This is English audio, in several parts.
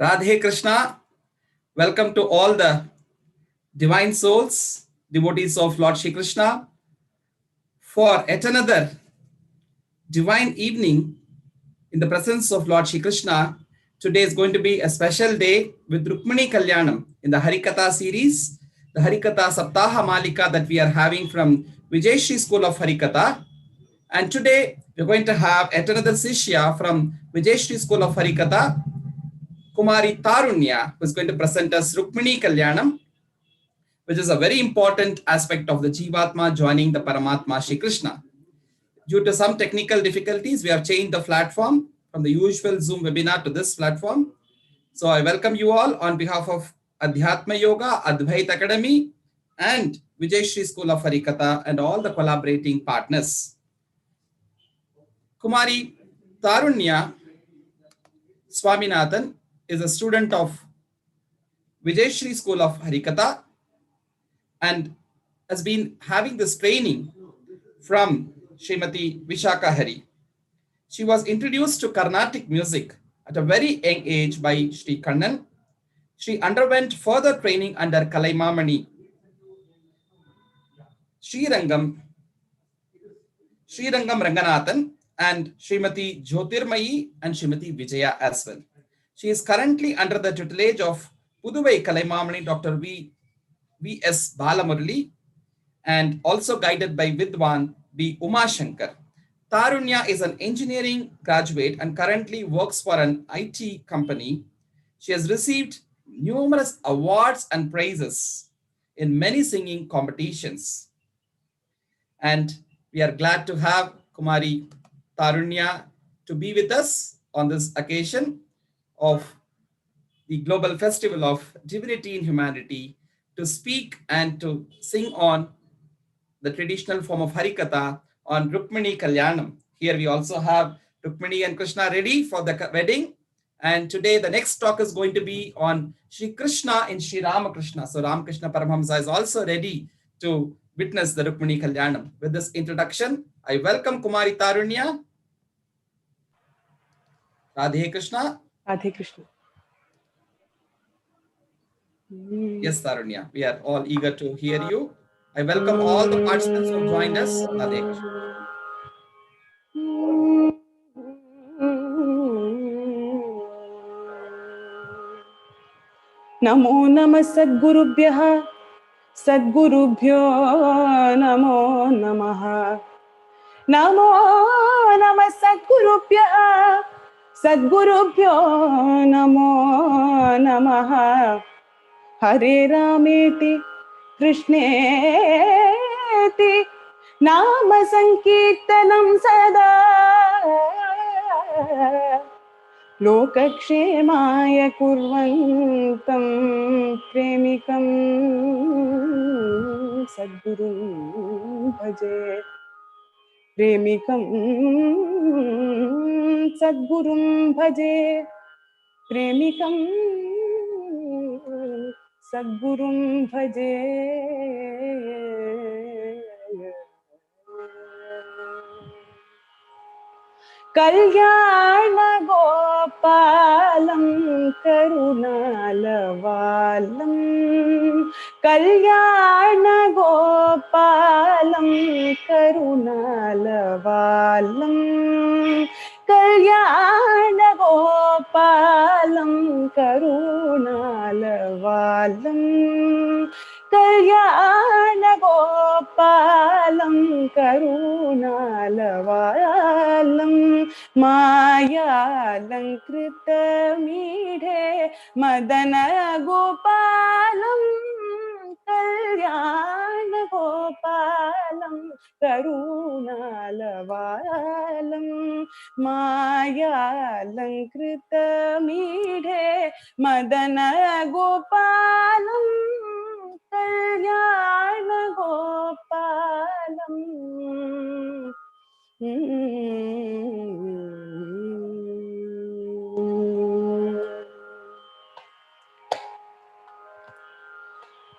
Radhe Krishna, welcome to all the divine souls, devotees of Lord Shri Krishna, for yet another divine evening in the presence of Lord Shri Krishna. Today is going to be a special day with Rukmini Kalyanam in the Harikatha series, the Harikatha Saptaha Malika that we are having from Vijayshri School of Harikatha. And today we're going to have yet another Sishya from Vijayshri School of Harikatha, Kumari Tarunya, who is going to present us Rukmini Kalyanam, which is a very important aspect of the Jivatma joining the Paramatma Shri Krishna. Due to some technical difficulties, we have changed the platform from the usual Zoom webinar to this platform. So I welcome you all on behalf of Adhyatma Yoga, Advait Academy, and Vijayshri School of Harikatha and all the collaborating partners. Kumari Tarunya Swaminathan is a student of Vijayshri School of Harikatha and has been having this training from Srimati Vishaka Hari. She was introduced to Carnatic music at a very young age by Sri Kannan. She underwent further training under Kalaimamani, Srirangam Ranganathan, and Srimati Jyotirmayi and Srimati Vijaya as well. She is currently under the tutelage of Puduvai Kalaimamani Dr. V. V.S. Balamurali, and also guided by Vidwan B. Umashankar. Tarunya is an engineering graduate and currently works for an IT company. She has received numerous awards and prizes in many singing competitions. And we are glad to have Kumari Tarunya to be with us on this occasion of the Global Festival of Divinity in Humanity to speak and to sing on the traditional form of Harikatha on Rukmini Kalyanam. Here we also have Rukmini and Krishna ready for the wedding. And today the next talk is going to be on Sri Krishna in Sri Ramakrishna. So Ramakrishna Paramahamsa is also ready to witness the Rukmini Kalyanam. With this introduction, I welcome Kumari Tarunya. Radhe Krishna. Radhe Krishna. Yes, Tarunya, we are all eager to hear you. I welcome all the participants who have joined us. Radhe Krishna. नमो नमः सद्गुरुभ्यः सद्गुरुभ्यो नमो नमः नमो नमः सद्गुरुभ्यः सद्गुरुभ्यो नमो नमः हरे रामेति कृष्णेति नाम संकीर्तनं सदा लोकक्षेमाय कुर्वन्तं प्रेमिकं सद्गुरुं भजे प्रेमिकं सद्गुरुं भजे प्रेमिकं सद्गुरुं भजे कल्याण गोपालं करुणालवालं कल्याण गोपालं करुणालवालं कल्याण गोपालं करुणालवालं कल्याण गोपालं करुणालवालं मायालङ्कृतमीढे मदन गोपालं कल्याण गोपालं करुणालवालं मायालङ्कृतमीढे मदन गोपालं कल्याण गोपालं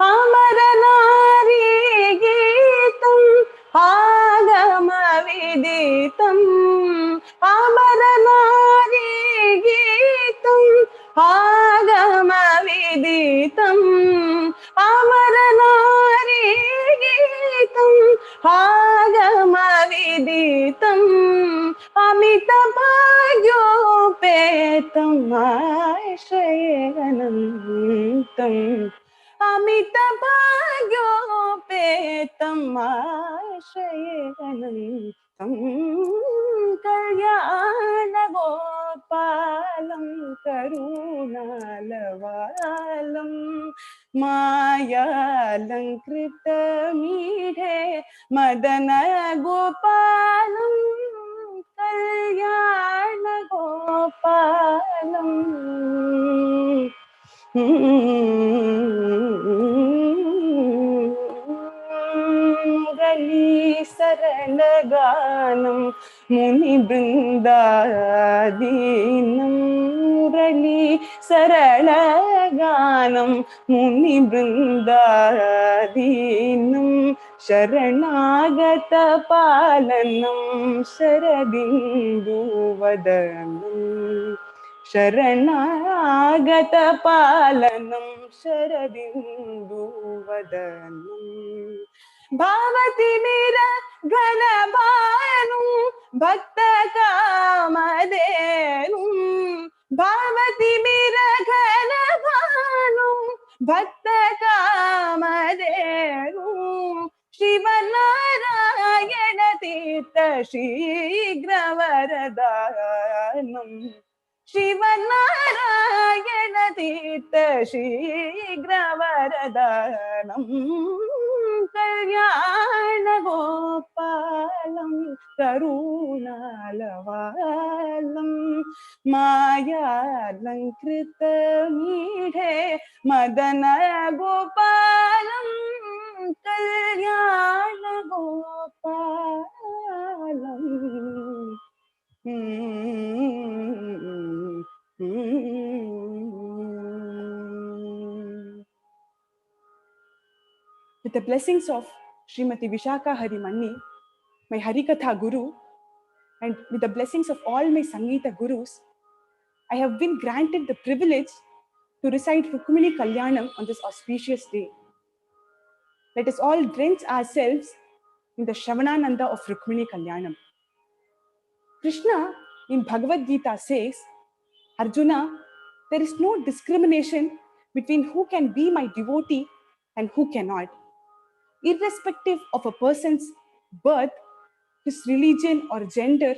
अमर नारी गीतम् आगमविदितम् अमर नारी गीतम् आगमविदितम् अमर नारी गीतम् आगमविदितम् अमित भाग्योपेतम् आश्रयेऽनन्तम् अमित भाग्योपेतम् आश्रयेऽनन्तम् कल्याण गोपालं करुणालवालं मायालङ्कृतमीढे मदन गोपालं कल्याण गोपालम् मुरली सरल गानं मुनि बृन्दादीनं मुरली सरल गानं मुनि बृन्दादीनं शरणागत पालनं शरदिन्दुवदनं शरणागत पालनं शरदिन्दुवदनं भावति मीर घन भानु भक्त कामधेनु भावति मीर घन भानु भक्त कामधेनु शिवनारायण तीर्थ शीघ्र वरदानम् शिवनारायण तीर्थ शीघ्र वरदानम् कल्याण गोपालं करुणालवालं मायालङ्कृत मीढे मदन गोपालं कल्याण गोपालं With the blessings of Srimati Vishaka Harimanni, my Harikatha Guru, and with the blessings of all my Sangeeta Gurus, I have been granted the privilege to recite Rukmini Kalyanam on this auspicious day. Let us all drench ourselves in the Shravanananda of Rukmini Kalyanam. Krishna in Bhagavad Gita says, Arjuna, there is no discrimination between who can be my devotee and who cannot. Irrespective of a person's birth, his religion or gender,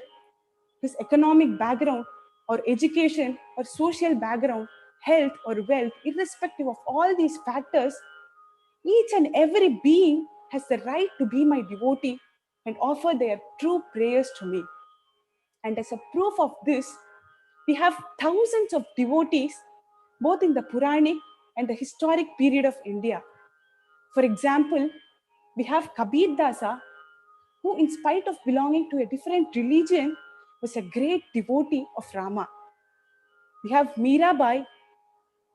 his economic background or education or social background, health or wealth, irrespective of all these factors, each and every being has the right to be my devotee and offer their true prayers to me. And as a proof of this, we have thousands of devotees, both in the Puranic and the historic period of India. For example, we have Kabir Dasa, who, in spite of belonging to a different religion, was a great devotee of Rama. We have Mirabai.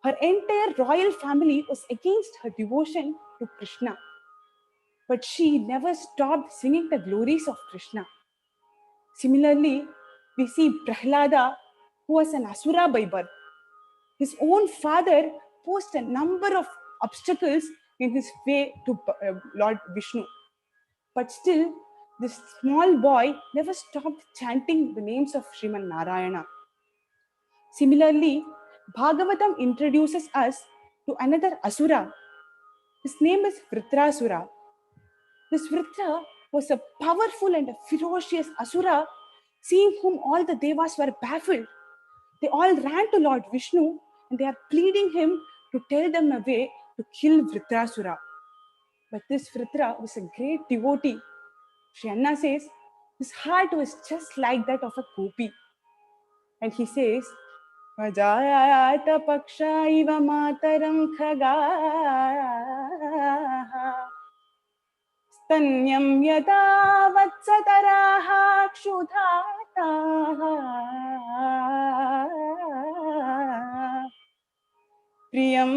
Her entire royal family was against her devotion to Krishna, but she never stopped singing the glories of Krishna. Similarly, we see Prahlada, who was an Asura by birth. His own father posed a number of obstacles in his way to Lord Vishnu. But still, this small boy never stopped chanting the names of Sriman Narayana. Similarly, Bhagavatam introduces us to another Asura. His name is Vritrasura. This Vritra was a powerful and a ferocious Asura, seeing whom all the Devas were baffled. They all ran to Lord Vishnu and they are pleading him to tell them a way to kill Vritrasura. But this Vritra was a great devotee. Shri Anna says, his heart was just like that of a gopi. And he says, Vajayata paksha iva mataram khagaha Stanyam yata vatsataraha kshudhataha Priyam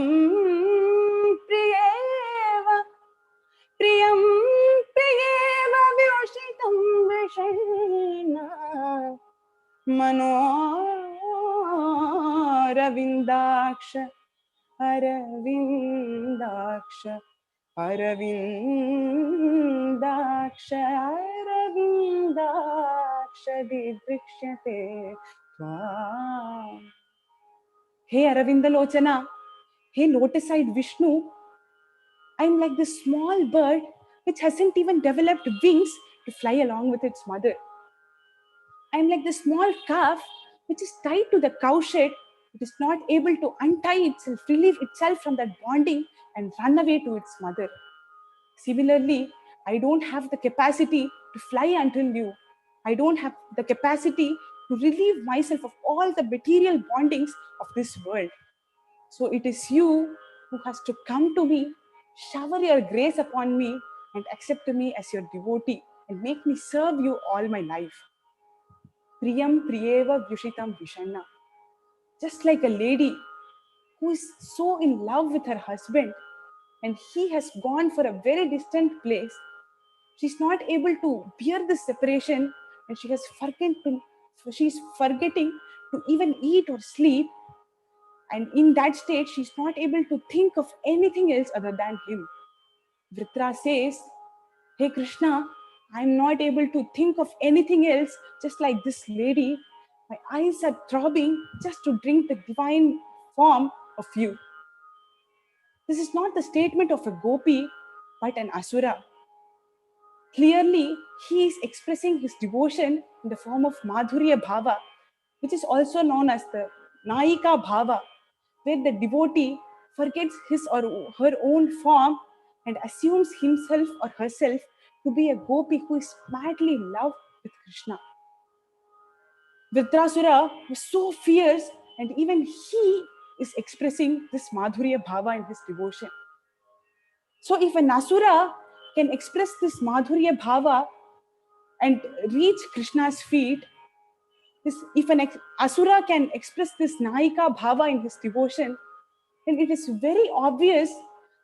priyeva Priyam priyeva vyoshitam vishayena Manoravindaksha Aravindaksha Aravindaksha Aravindaksha Didrikshate Tvam. Hey Aravindalochana, hey lotus-eyed Vishnu, I'm like this small bird which hasn't even developed wings to fly along with its mother. I'm like the small calf which is tied to the cowshed. It is not able to untie itself, relieve itself from that bonding and run away to its mother. Similarly, I don't have the capacity to fly until you. I don't have the capacity to relieve myself of all the material bondings of this world. So it is you who has to come to me, shower your grace upon me, and accept me as your devotee and make me serve you all my life. Priyam Priyeva Vyushitam Vishanna. Just like a lady who is so in love with her husband and he has gone for a very distant place, she's not able to bear this separation and she's forgetting to even eat or sleep. And in that state, she's not able to think of anything else other than him. Vritra says, hey Krishna, I'm not able to think of anything else just like this lady. My eyes are throbbing just to drink the divine form of you. This is not the statement of a gopi, but an asura. Clearly, he is expressing his devotion in the form of Madhurya Bhava, which is also known as the Naika Bhava, where the devotee forgets his or her own form and assumes himself or herself to be a gopi who is madly in love with Krishna. Vritrasura was so fierce, and even he is expressing this Madhurya Bhava in his devotion. So, if an Asura can express this Madhurya Bhava and reach Krishna's feet, if an Asura can express this Naika Bhava in his devotion, then it is very obvious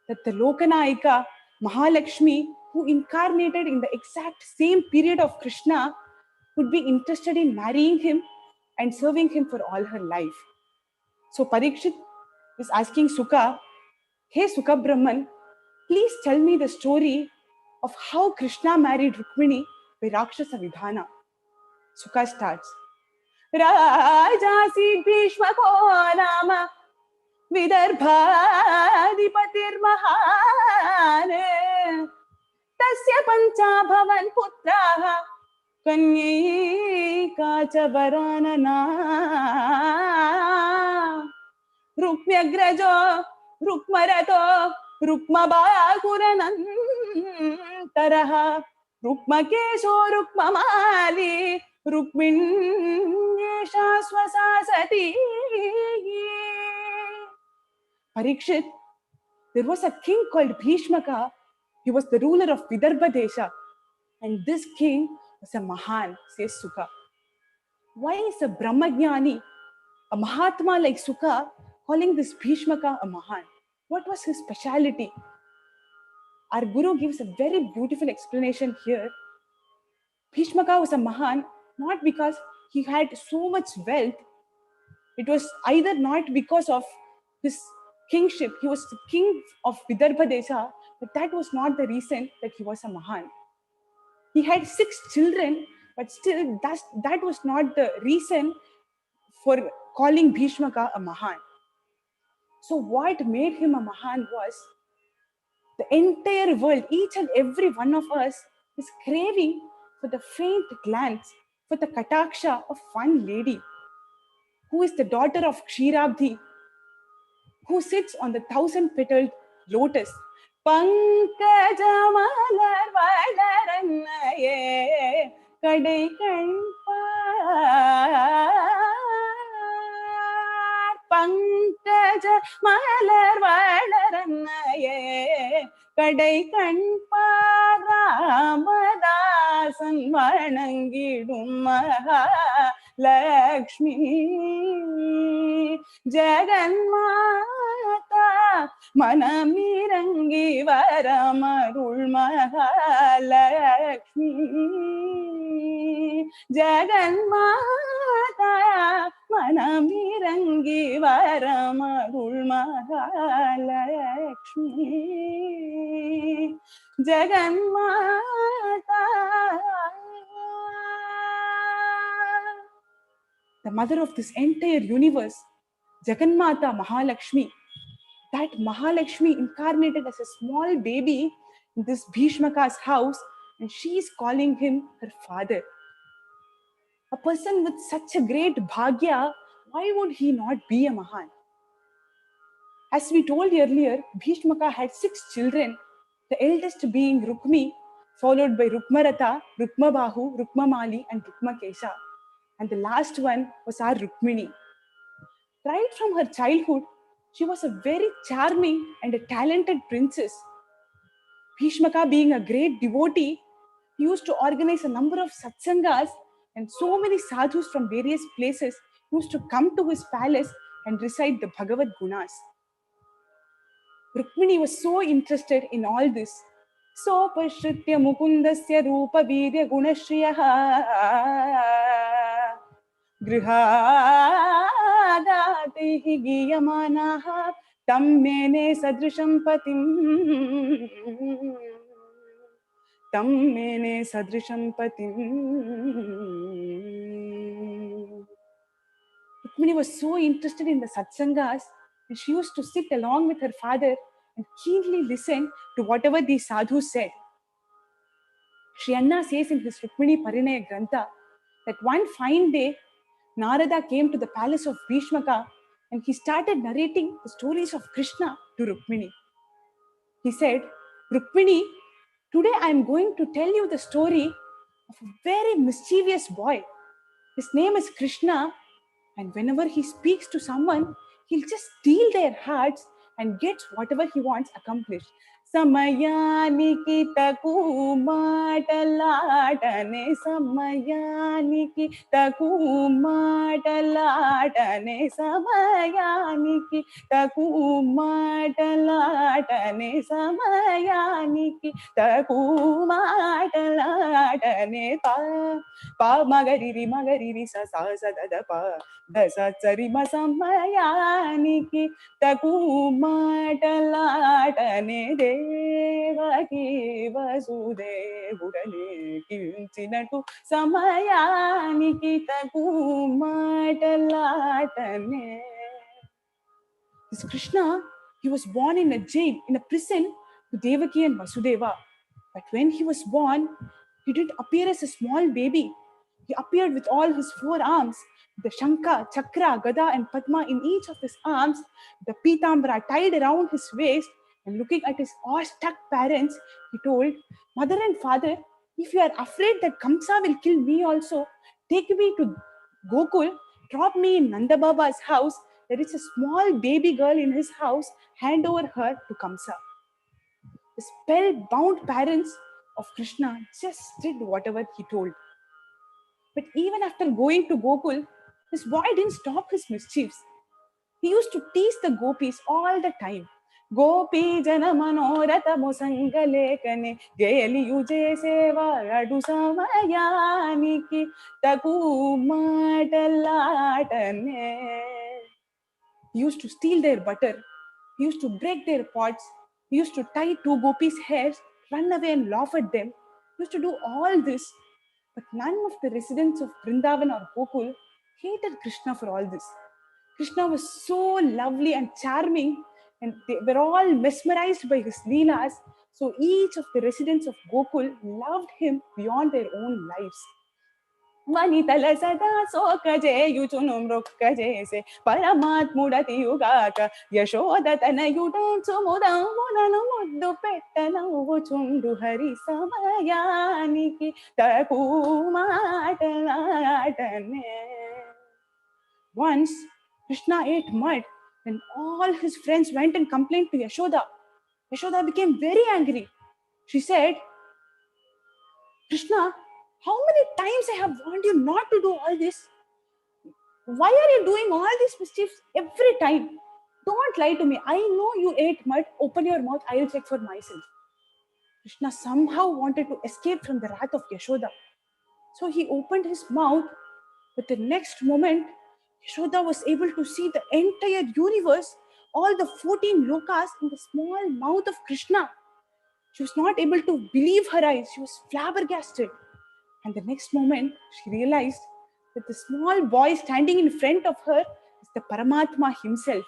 that the Lokanayika, Mahalakshmi, who incarnated in the exact same period of Krishna, would be interested in marrying him and serving him for all her life. So Parikshit is asking Sukha, hey Sukha Brahman, please tell me the story of how Krishna married Rukmini by Rakshasa Vidhana. Sukha starts, Rajasi Bhishma ko nama विदर्भाधिपतिर्महान् तस्य पञ्चाभवन् पुत्राः कन्यैका च वरानना रुक्म्यग्रजो रुक्मरतो रुक्मबाकुरनन्तरः रुक्मकेशो रुक्ममाली रुक्मिण्येषा स्वसा सती. Parikshit, there was a king called Bhishmaka. He was the ruler of Vidarbha Desha. And this king was a Mahan, says Sukha. Why is a Brahmagyani, a Mahatma like Sukha, calling this Bhishmaka a Mahan? What was his speciality? Our Guru gives a very beautiful explanation here. Bhishmaka was a Mahan not because he had so much wealth. It was either not because of his kingship, he was the king of Vidarbha Desha, but that was not the reason that he was a Mahan. He had 6 children, but still that was not the reason for calling Bhishmaka a Mahan. So what made him a Mahan was the entire world, each and every one of us is craving for the faint glance, for the kataksha of one lady who is the daughter of Kshirabdhi, who sits on the 1,000-petaled lotus. Pankajamalar valarannaye kadai kanpar. Pankajamalar valarannaye kadai kanpar. Ramadasan vanangidum Lakshmi Jaganmata Manamirangi Varamarul Mahalakshmi Jaganmata Manamirangi Varamarul Mahalakshmi Jaganmata. The mother of this entire universe, Jagannatha Mahalakshmi. That Mahalakshmi incarnated as a small baby in this Bhishmaka's house, and she is calling him her father. A person with such a great bhagya, why would he not be a Mahan? As we told earlier, Bhishmaka had 6 children, the eldest being Rukmi, followed by Rukmarata, Rukmabahu, Rukmamali, and Rukmakesha. And the last one was our Rukmini. Right from her childhood, she was a very charming and a talented princess. Bhishmaka, being a great devotee, used to organize a number of satsangas, and so many sadhus from various places used to come to his palace and recite the Bhagavad Gunas. Rukmini was so interested in all this. So pashritya mukundasya rupa vidya gunashriyaha गृहादातिः गीयमानाः तं मेने सदृशं पतिं तं मेने सदृशं पतिं. Rukmini was so interested in the satsangas, and she used to sit along with her father and keenly listened to whatever the sadhu said. Sri Anna says in his Rukmini Parinaya Grantha that one fine day, Narada came to the palace of Bhishmaka and he started narrating the stories of Krishna to Rukmini. He said, Rukmini, today I am going to tell you the story of a very mischievous boy. His name is Krishna, and whenever he speaks to someone, he'll just steal their hearts and gets whatever he wants accomplished. సమయానికి తగు మాటలాటనే సమయానికి తగు మాటలాటనే సమయానికి తగు మాటలాటనే సమయానికి తగు మాటలాటనే పా మగరిరి స సా స ద ద ప దశ చరిమ సమయానికి తగు మాటలాటనే దేవకి వసుదేవుడనే కించినట్టు సమయానికి తగు మాటలాటనే. This Krishna, he was born in a jail, in a prison to Devaki and Vasudeva. But when he was born, he didn't appear as a small baby. He appeared with all his 4 arms, the Shankha, Chakra, Gada, and Padma in each of his arms, the Pitambara tied around his waist, and looking at his awe-struck parents, he told, Mother and Father, if you are afraid that Kamsa will kill me also, take me to Gokul, drop me in Nanda Baba's house. There is a small baby girl in his house, hand over her to Kamsa. The spellbound parents of Krishna just did whatever he told. But even after going to Gokul, this boy didn't stop his mischiefs. He used to tease the gopis all the time. Gopi jana manorata musangalekane geliyu jesewa adu samayaniki tagu matalatane. He used to steal their butter. He used to break their pots. He used to tie 2 gopis' hairs, run away and laugh at them. He used to do all this. But none of the residents of Vrindavan or Gokul hated Krishna for all this. Krishna was so lovely and charming, and they were all mesmerized by his leelas. So each of the residents of Gokul loved him beyond their own lives. వనితల సదా శోకజేయుచును మృక్కజేసే పరమాత్ముడతియుగాక యశోద తనయుడంచు ముదమునను ముద్దు పెట్టనవ్వుచుండు హరి సమయానికి తగు మాటలాటనే. Once Krishna ate mud and all his friends went and complained to Yashoda. Yashoda became very angry. She said, Krishna, how many times I have warned you not to do all this? Why are you doing all these mischiefs every time? Don't lie to me. I know you ate mud. Open your mouth. I will check for myself. Krishna somehow wanted to escape from the wrath of Yashoda. So he opened his mouth, but the next moment, Yashoda was able to see the entire universe, all the 14 lokas in the small mouth of Krishna. She was not able to believe her eyes. She was flabbergasted. And the next moment, she realized that the small boy standing in front of her is the Paramatma himself.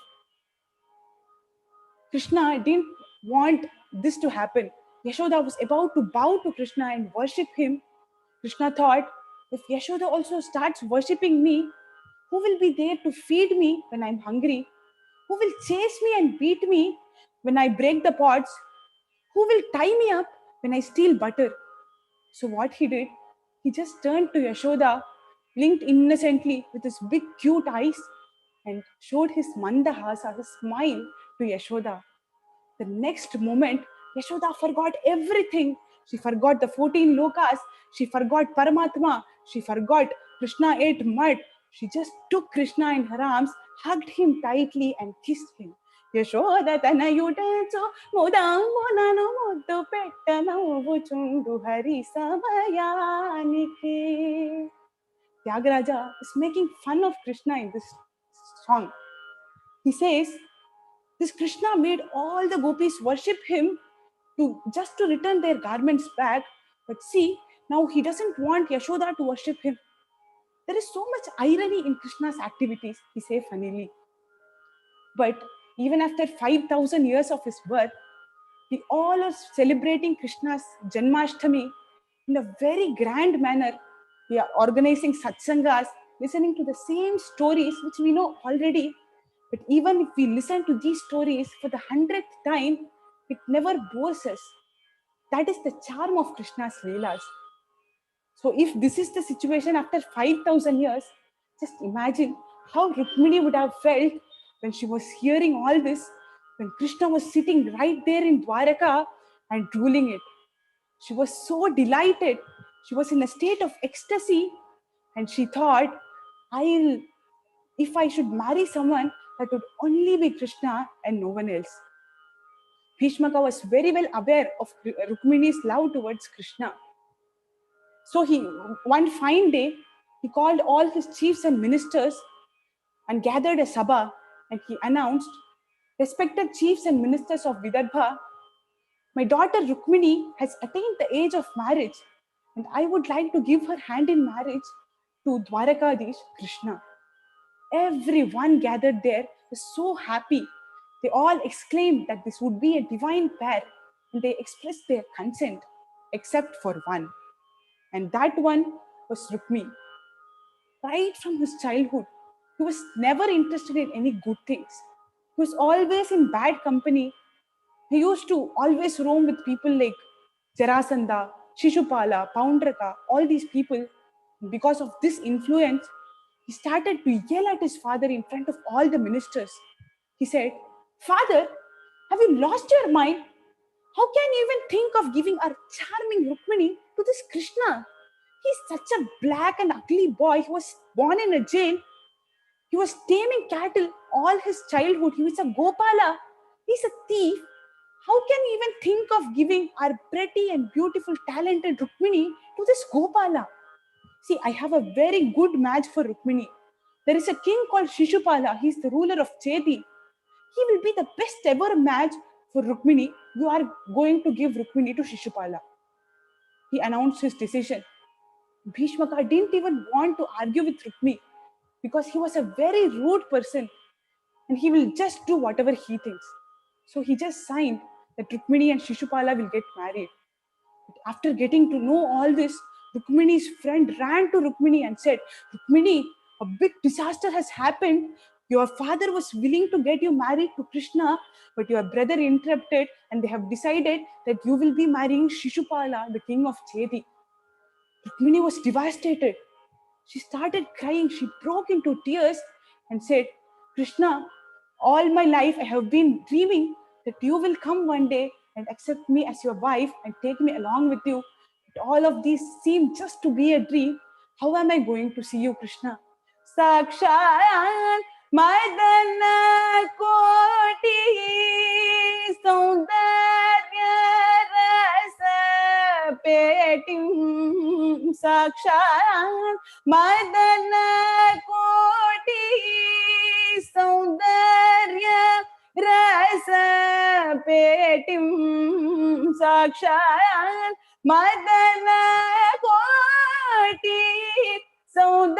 Krishna didn't want this to happen. Yashoda was about to bow to Krishna and worship him. Krishna thought, if Yashoda also starts worshipping me, who will be there to feed me when I'm hungry? Who will chase me and beat me when I break the pots? Who will tie me up when I steal butter? So what he did, he just turned to Yashoda, blinked innocently with his big cute eyes, and showed his mandahasa, his smile, to Yashoda. The next moment, Yashoda forgot everything. She forgot the 14 lokas. She forgot Paramatma. She forgot Krishna ate mud. She just took Krishna in her arms, hugged him tightly, and kissed him. Yashoda tanayudanchu mudamunanu muddu pettanavvuchundu hari samayaniki. Tyagaraja is making fun of Krishna in this song. He says, this Krishna made all the gopis worship him just to return their garments back. But see, now he doesn't want Yashoda to worship him. There is so much irony in Krishna's activities, he says funnily. But Even after 5,000 years of his birth, we all are celebrating Krishna's Janmashtami in a very grand manner. We are organizing satsangas, listening to the same stories which we know already. But even if we listen to these stories for the 100th time, it never bores us. That is the charm of Krishna's Leelas. So if this is the situation after 5,000 years, just imagine how Rukmini would have felt when she was hearing all this, when Krishna was sitting right there in Dwaraka and ruling it. She was so delighted. She was in a state of ecstasy, and she thought, I'll, if I should marry someone, that would only be Krishna and no one else. Bhishmaka was very well aware of Rukmini's love towards Krishna. So one fine day, he called all his chiefs and ministers and gathered a sabha, and he announced, respected chiefs and ministers of Vidarbha, my daughter Rukmini has attained the age of marriage, and I would like to give her hand in marriage to Dwarakadish Krishna. Everyone gathered there was so happy. They all exclaimed that this would be a divine pair, and they expressed their consent, except for one. And that one was Rukmi. Right from his childhood, he was never interested in any good things. He was always in bad company. He used to always roam with people like Jarasandha, Shishupala, Poundraka, all these people. Because of this influence, he started to yell at his father in front of all the ministers. He said, Father, have you lost your mind? How can you even think of giving our charming Rukmini to this Krishna? He's such a black and ugly boy. He was born in a jail. He was taming cattle all his childhood. He was a Gopala. He's a thief. How can you even think of giving our pretty and beautiful, talented Rukmini to this Gopala? See, I have a very good match for Rukmini. There is a king called Shishupala. He's the ruler of Chedi. He will be the best ever match for Rukmini. You are going to give Rukmini to Shishupala. He announced his decision. Bhishmaka didn't even want to argue with Rukmi because he was a very rude person and he will just do whatever he thinks. So he just signed that Rukmini and Shishupala will get married. But after getting to know all this, Rukmini's friend ran to Rukmini and said, Rukmini, a big disaster has happened. Your father was willing to get you married to Krishna, but your brother interrupted and they have decided that you will be marrying Shishupala, the king of Chedi. Rukmini was devastated. She started crying. She broke into tears and said, Krishna, all my life I have been dreaming that you will come one day and accept me as your wife and take me along with you. But all of these seem just to be a dream. How am I going to see you, Krishna? Sakshat Madana Koti Saundarya Rasa Petim Sakshat Madana Koti Saundarya Rasa Petim Sakshat Madana Koti सौन्दर्यवसपेटिं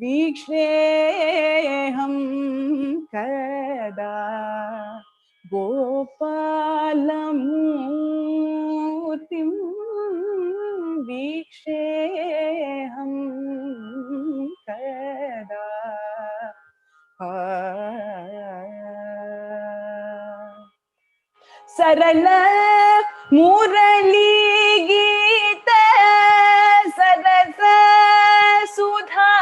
वीक्षेऽहं कदा गोपालमूर्तिं वीक्षेऽहं कदा सरल मुरली गीत सरस सुधा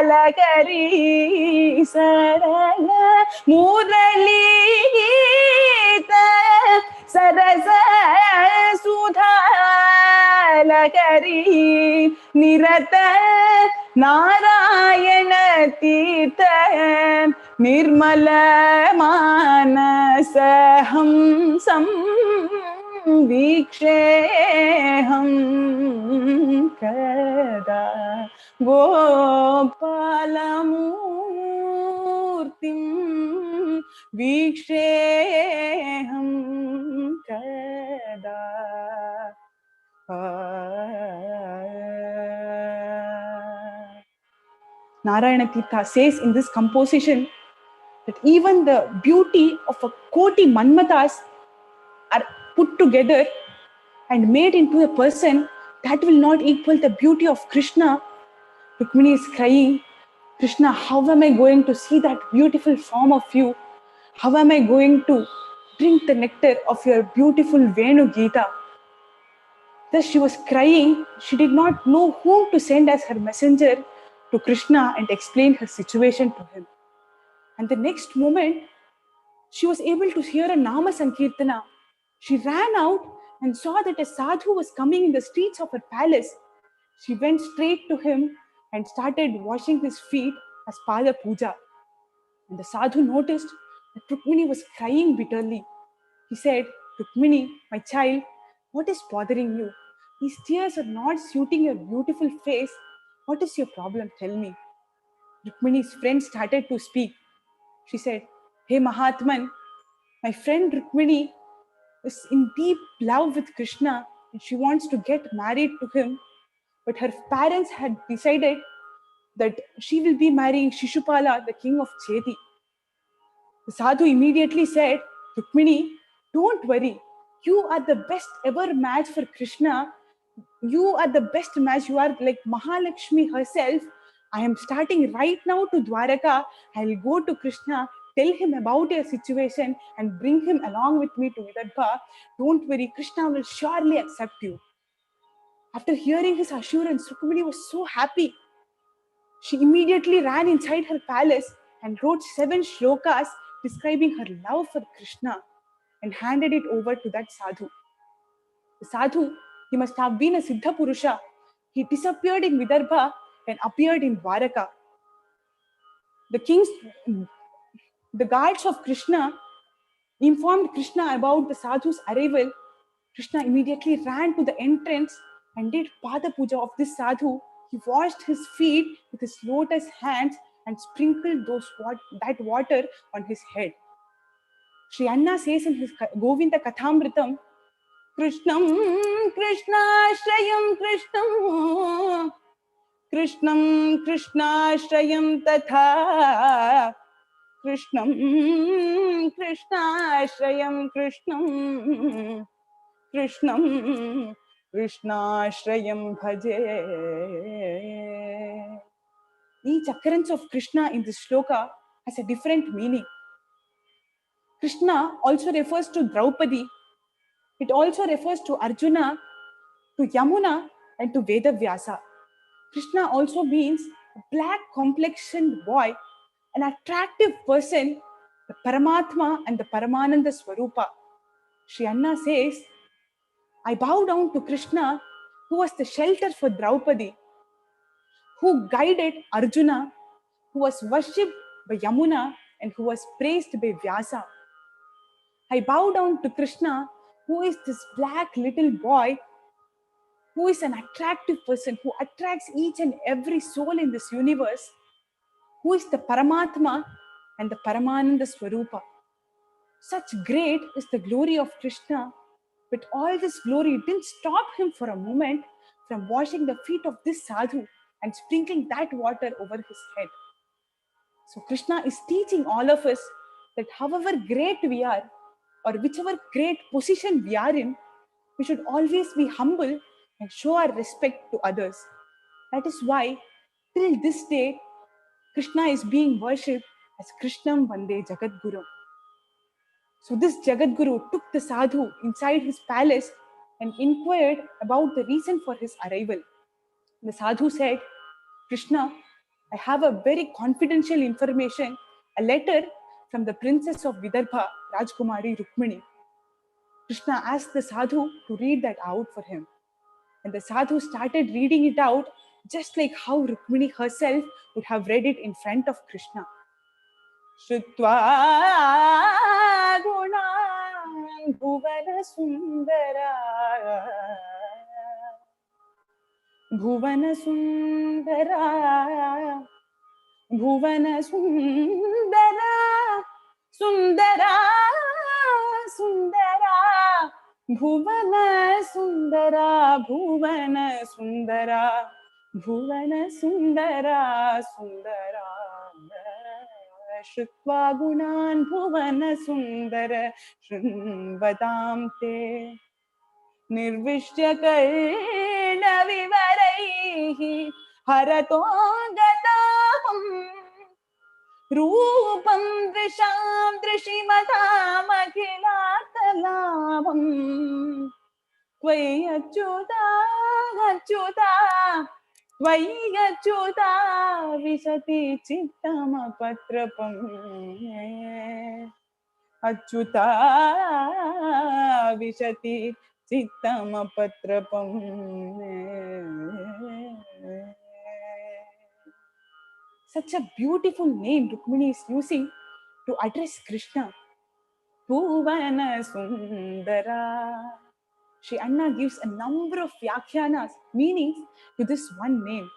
लकरी सरल मुरली गीत सरस सुधा लकरी निरत नारायण तीर्थ निर्मल मानस हम वीक्षेऽहं कदा गोपालमूर्तिं वीक्षेऽहं कदा Narayana Tirtha says in this composition that even the beauty of a koti manmatas are put together and made into a person, that will not equal the beauty of Krishna. Rukmini is crying, Krishna, how am I going to see that beautiful form of you? How am I going to drink the nectar of your beautiful Venu Gita? Thus she was crying. She did not know whom to send as her messenger to Krishna and explain her situation to him. And the next moment, she was able to hear a Nama Sankirtana. She ran out and saw that a sadhu was coming in the streets of her palace. She went straight to him and started washing his feet as Pada Puja. And the sadhu noticed that Rukmini was crying bitterly. He said, Rukmini, my child, what is bothering you? These tears are not suiting your beautiful face. What is your problem? Tell me. Rukmini's friend started to speak. She said, Hey Mahatman, my friend Rukmini is in deep love with Krishna and she wants to get married to him. But her parents had decided that she will be marrying Shishupala, the king of Cheti. The sadhu immediately said, Rukmini, don't worry. You are the best ever match for Krishna. You are the best match. You are like Mahalakshmi herself. I am starting right now to Dwaraka. I'll go to Krishna, tell him about your situation and bring him along with me to Vidarbha. Don't worry, Krishna will surely accept you. After hearing his assurance, Rukmini was so happy. She immediately ran inside her palace and wrote 7 shlokas describing her love for Krishna and handed it over to that sadhu. The sadhu, he must have been a Siddha Purusha. He disappeared in Vidarbha and appeared in Dwaraka. The kings, the guards of Krishna informed Krishna about the sadhu's arrival. Krishna immediately ran to the entrance and did Pada Puja of this sadhu. He washed his feet with his lotus hands and sprinkled that water on his head. Sri Anna says in his Govinda Kathamritam, Krishnam Krishnashrayam Krishnam Krishnam Krishnashrayam Tatha Krishnam Krishnashrayam Krishnam Krishnam Krishnashrayam Bhaje. Each occurrence of Krishna in this shloka has a different meaning. Krishna also refers to Draupadi. It also refers to Arjuna, to Yamuna, and to Vedavyasa. Krishna also means a black complexioned boy, an attractive person, the Paramatma and the Paramananda Swarupa. Sri Anna says, I bow down to Krishna, who was the shelter for Draupadi, who guided Arjuna, who was worshipped by Yamuna, and who was praised by Vyasa. I bow down to Krishna, who is this black little boy, who is an attractive person, who attracts each and every soul in this universe, who is the Paramatma and the Paramananda Swarupa. Such great is the glory of Krishna, but all this glory didn't stop him for a moment from washing the feet of this sadhu and sprinkling that water over his head. So Krishna is teaching all of us that however great we are, or whichever great position we are in, we should always be humble and show our respect to others. That is why, till this day, Krishna is being worshipped as Krishnam Vande Jagadguru. So this Jagadguru took the sadhu inside his palace and inquired about the reason for his arrival. The sadhu said, Krishna, I have a very confidential information, a letter from the princess of Vidarbha, Rajkumari Rukmini. Krishna asked the sadhu to read that out for him. And the sadhu started reading it out just like how Rukmini herself would have read it in front of Krishna. Shrutva gunan bhuvana sundara Bhuvana Sundara Bhuvana Sundara Sundara Sundara Bhuvana Sundara Bhuvana Sundara Bhuvana Sundara Sundara Shrutva Gunan Bhuvana Sundara Shrinvadam Te Nirvishya Karna Vivaraihi Harato Gataham Rupam Drisham Drishimatam Akhilatalavam Tvai Achyuta Achyuta Tvai Achyuta Visati Chittama Patrapam Achyuta Visati Chittama Patrapam. Such a beautiful name Rukmini is using to address Krishna. Bhuvana Sundara. Shri Anna gives a number of vyakhyanas, meanings to this one name.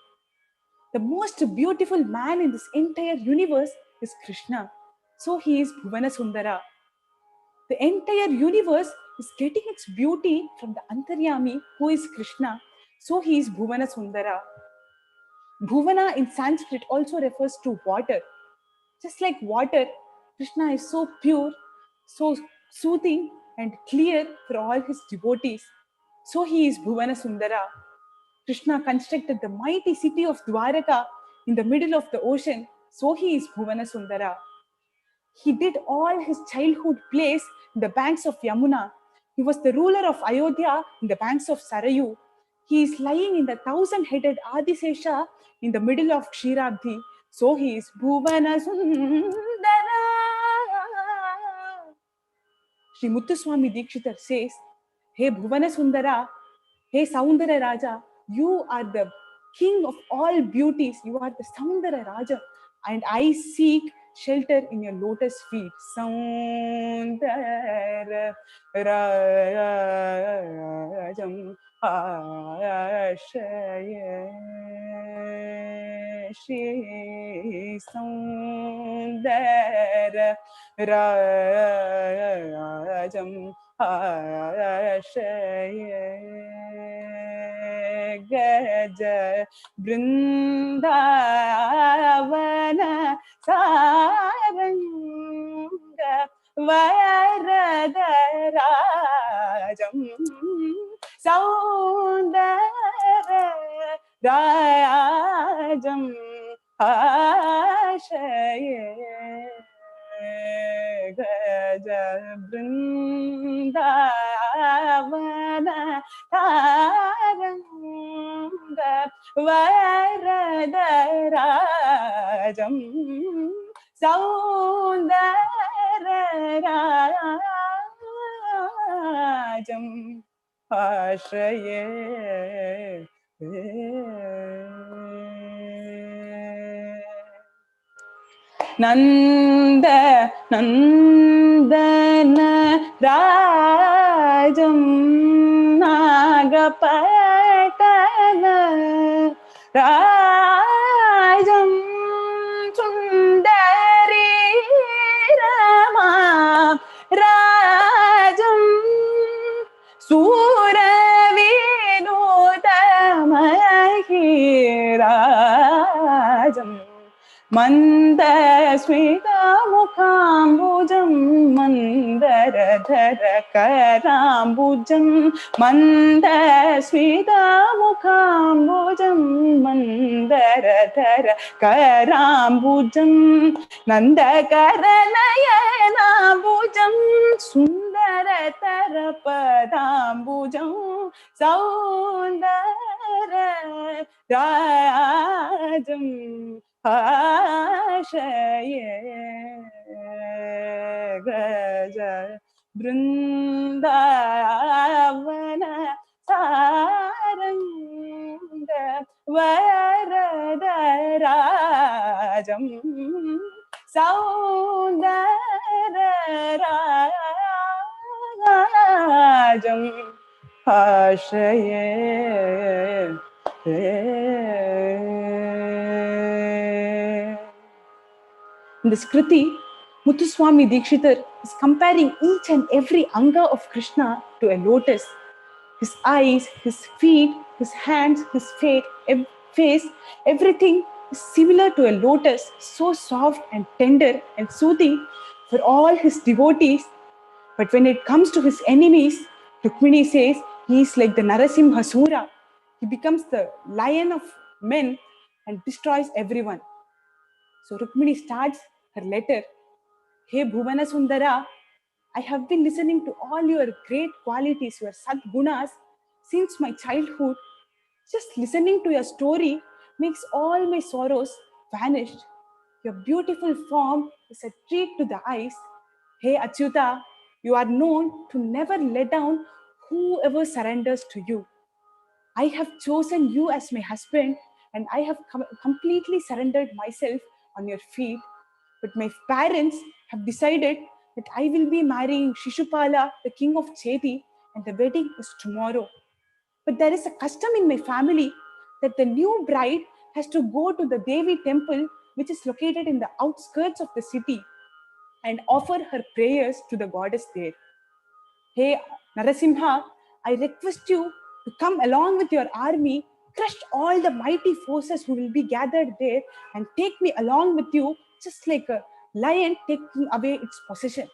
The most beautiful man in this entire universe is Krishna. So he is Bhuvana Sundara. The entire universe is getting its beauty from the Antaryami, who is Krishna. So he is Bhuvana Sundara. Bhuvana in Sanskrit also refers to water. Just like water, Krishna is so pure, so soothing and clear for all his devotees. So he is Bhuvana Sundara. Krishna constructed the mighty city of Dwaraka in the middle of the ocean. So he is Bhuvana Sundara. He did all his childhood plays in the banks of Yamuna. He was the ruler of Ayodhya in the banks of Sarayu. He is lying in the 1,000-headed Adisesha in the middle of Kshirabdi. So he is Bhuvana Sundara. Sri Muthuswami Dikshitar says, Hey Bhuvana Sundara, Hey Saundara Raja, you are the king of all beauties. You are the Saundara Raja. And I seek shelter in your lotus feet. Saundara Rajam Ashaya Shri Saundara Rajam Ashaya Gaja Brindavana Saranga Varadarajam Saundara Rajam Ashaya Gaja Brindavana Taranga Varadarajam Saundararajam Ashraye Nanda Nandana Rajam Nagapatana Rajam Sundari Rama Rajam Suravinutamahi Mandasmithamukambujam Mandaradhara Karambujam Mandasmithamukambujam Mandaradhara Karambujam Nandakaranayanambujam Sundaratara Padambujam Saundara Rajam Ashaya Gaja Brindavana Saranga Varadarajam Saundararajam Ashaya In this Kriti, Muthuswami Dikshitar is comparing each and every anga of Krishna to a lotus. His eyes, his feet, his hands, his face, everything is similar to a lotus, so soft and tender and soothing for all his devotees. But when it comes to his enemies, Rukmini says he is like the Narasimhasura. He becomes the lion of men and destroys everyone. So Rukmini starts her letter. Hey Bhuvana Sundara, I have been listening to all your great qualities, your Sadgunas, since my childhood. Just listening to your story makes all my sorrows vanish. Your beautiful form is a treat to the eyes. Hey Achyuta, you are known to never let down whoever surrenders to you. I have chosen you as my husband and I have completely surrendered myself on your feet. But my parents have decided that I will be marrying Shishupala, the king of Cheti, and the wedding is tomorrow. But there is a custom in my family that the new bride has to go to the Devi temple, which is located in the outskirts of the city, and offer her prayers to the goddess there. Hey, Narasimha, I request you to come along with your army, crush all the mighty forces who will be gathered there, and take me along with you, just like a lion taking away its possession.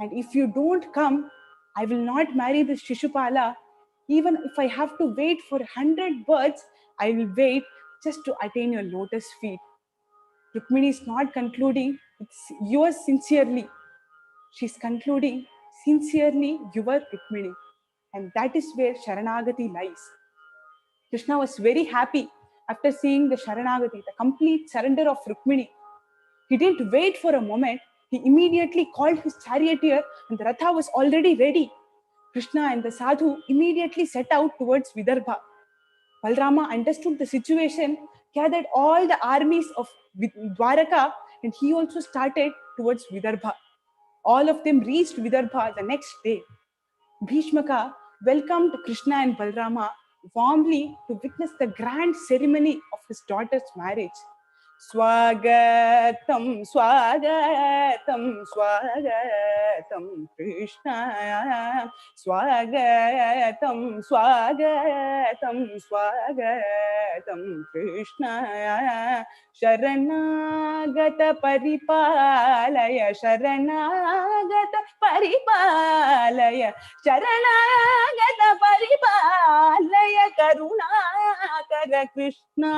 And if you don't come, I will not marry this Shishupala. Even if I have to wait for 100 births, I will wait just to attain your lotus feet. Rukmini is not concluding, it's yours sincerely. She's concluding, sincerely, your Rukmini. And that is where Sharanagati lies. Krishna was very happy after seeing the Sharanagati, the complete surrender of Rukmini. He didn't wait for a moment. He immediately called his charioteer, and the Ratha was already ready. Krishna and the sadhu immediately set out towards Vidarbha. Balrama understood the situation, gathered all the armies of Dwaraka, and he also started towards Vidarbha. All of them reached Vidarbha the next day. Bhishmaka welcomed Krishna and Balrama warmly to witness the grand ceremony of his daughter's marriage. Swagatam, Swagatam, Swagatam, Krishna. Swagatam, Swagatam, Swagatam, Krishna. Sharanagata Paripalaya, Sharanagata Paripalaya, Sharanagata Paripalaya, Karunakara Krishna,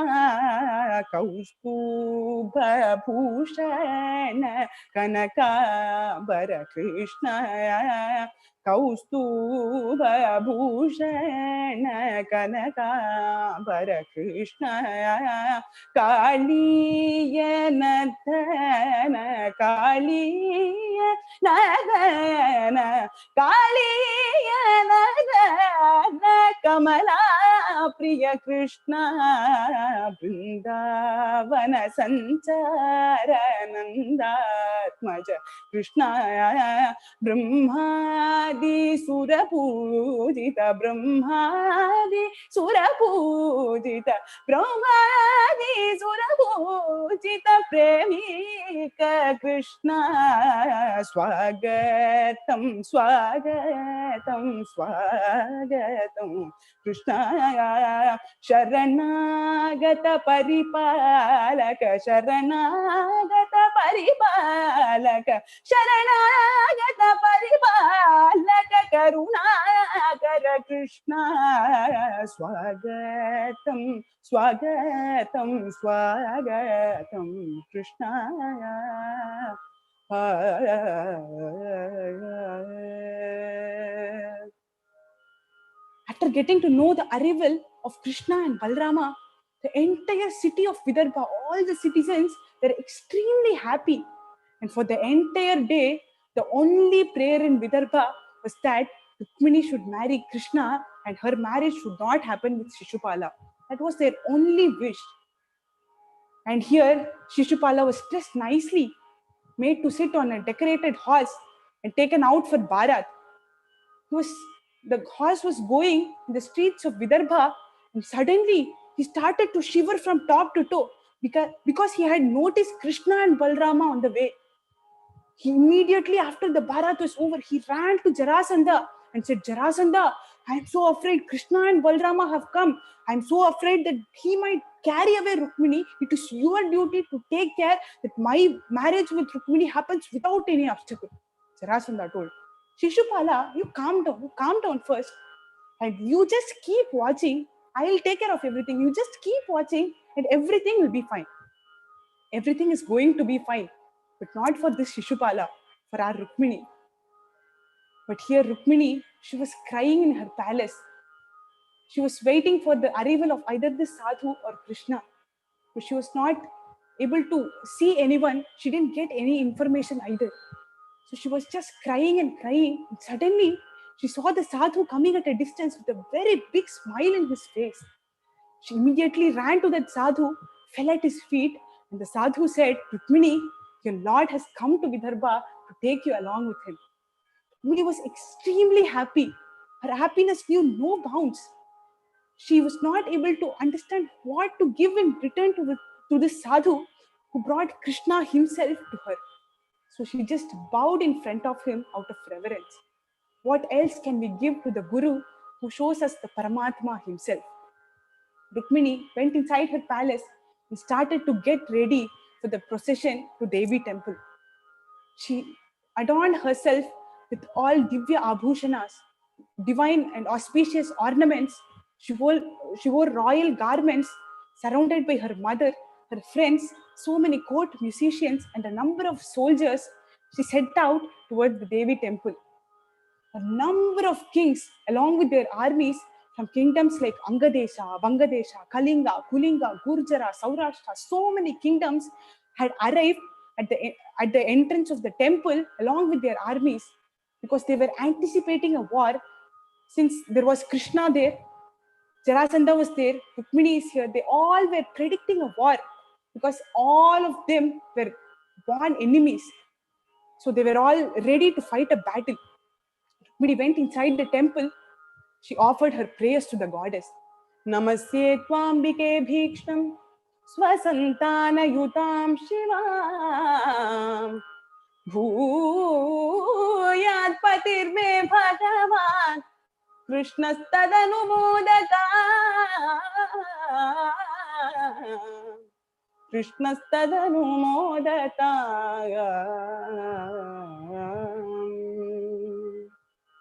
Kaustubha Bhushana, Kanakambara Krishna, Kaustubha Bhushana, Kanakambara Krishna, Kaliya Nathana, Kaliya Nathana, Kaliya Nathana, Kamala Priya Krishna, Vrindavana Sanchara Nandatmaja Krishna, Brahmadi Surapujita, Brahmadi Surapujita, Brahmadi Surapujita, Premika Krishna, Swagatam, Swagatam, Swagatam, Krishna, Sharanagata Paripalaka, Sharanagata Paripalaka, Sharanagata Paripalaka, Karunakara Krishna, Swagatam, Swagatam, Swagatam, Krishna. After getting to know the arrival of Krishna and Balrama, the entire city of Vidarbha, all the citizens, were extremely happy. And for the entire day, the only prayer in Vidarbha was that Rukmini should marry Krishna and her marriage should not happen with Shishupala. That was their only wish. And here, Shishupala was dressed nicely, made to sit on a decorated horse and taken out for Bharat. The horse was going in the streets of Vidarbha, and suddenly he started to shiver from top to toe because he had noticed Krishna and Balrama on the way. He immediately after the Bharat was over, he ran to Jarasandha and said, Jarasandha, I'm so afraid Krishna and Balrama have come. I'm so afraid that he might carry away Rukmini. It is your duty to take care that my marriage with Rukmini happens without any obstacle. Jarasandha told. Shishupala, you calm down first. And you just keep watching. I'll take care of everything. You just keep watching and everything will be fine. Everything is going to be fine. But not for this Shishupala, for our Rukmini. But here Rukmini, she was crying in her palace. She was waiting for the arrival of either the sadhu or Krishna. But she was not able to see anyone. She didn't get any information either. So she was just crying and crying. And suddenly, she saw the sadhu coming at a distance with a very big smile in his face. She immediately ran to that sadhu, fell at his feet, and the sadhu said, Rukmini, your lord has come to Vidarbha to take you along with him. Rukmini was extremely happy. Her happiness knew no bounds. She was not able to understand what to give in return to this sadhu who brought Krishna himself to her. So she just bowed in front of him out of reverence. What else can we give to the Guru who shows us the Paramatma himself? Rukmini went inside her palace and started to get ready for the procession to Devi temple. She adorned herself with all Divya Abhushanas, divine and auspicious ornaments. She wore, she wore royal garments surrounded by her mother, her friends, so many court musicians, and a number of soldiers. She set out towards the Devi temple. A number of kings, along with their armies from kingdoms like Angadesha, Vangadesha, Kalinga, Kulinga, Gurjara, Saurashtra, so many kingdoms had arrived at the entrance of the temple along with their armies because they were anticipating a war. Since there was Krishna there, Jarasandha was there, Rukmini is here, they all were predicting a war because all of them were born enemies. So they were all ready to fight a battle. Rukmini went inside the temple. She offered her prayers to the goddess. Namasye Twambike Bhikshtam Swasantana Yutam Shivam Bhuyat Patir Me Bhagavan Krishnastadhanumodata Krishnastadhanumodata.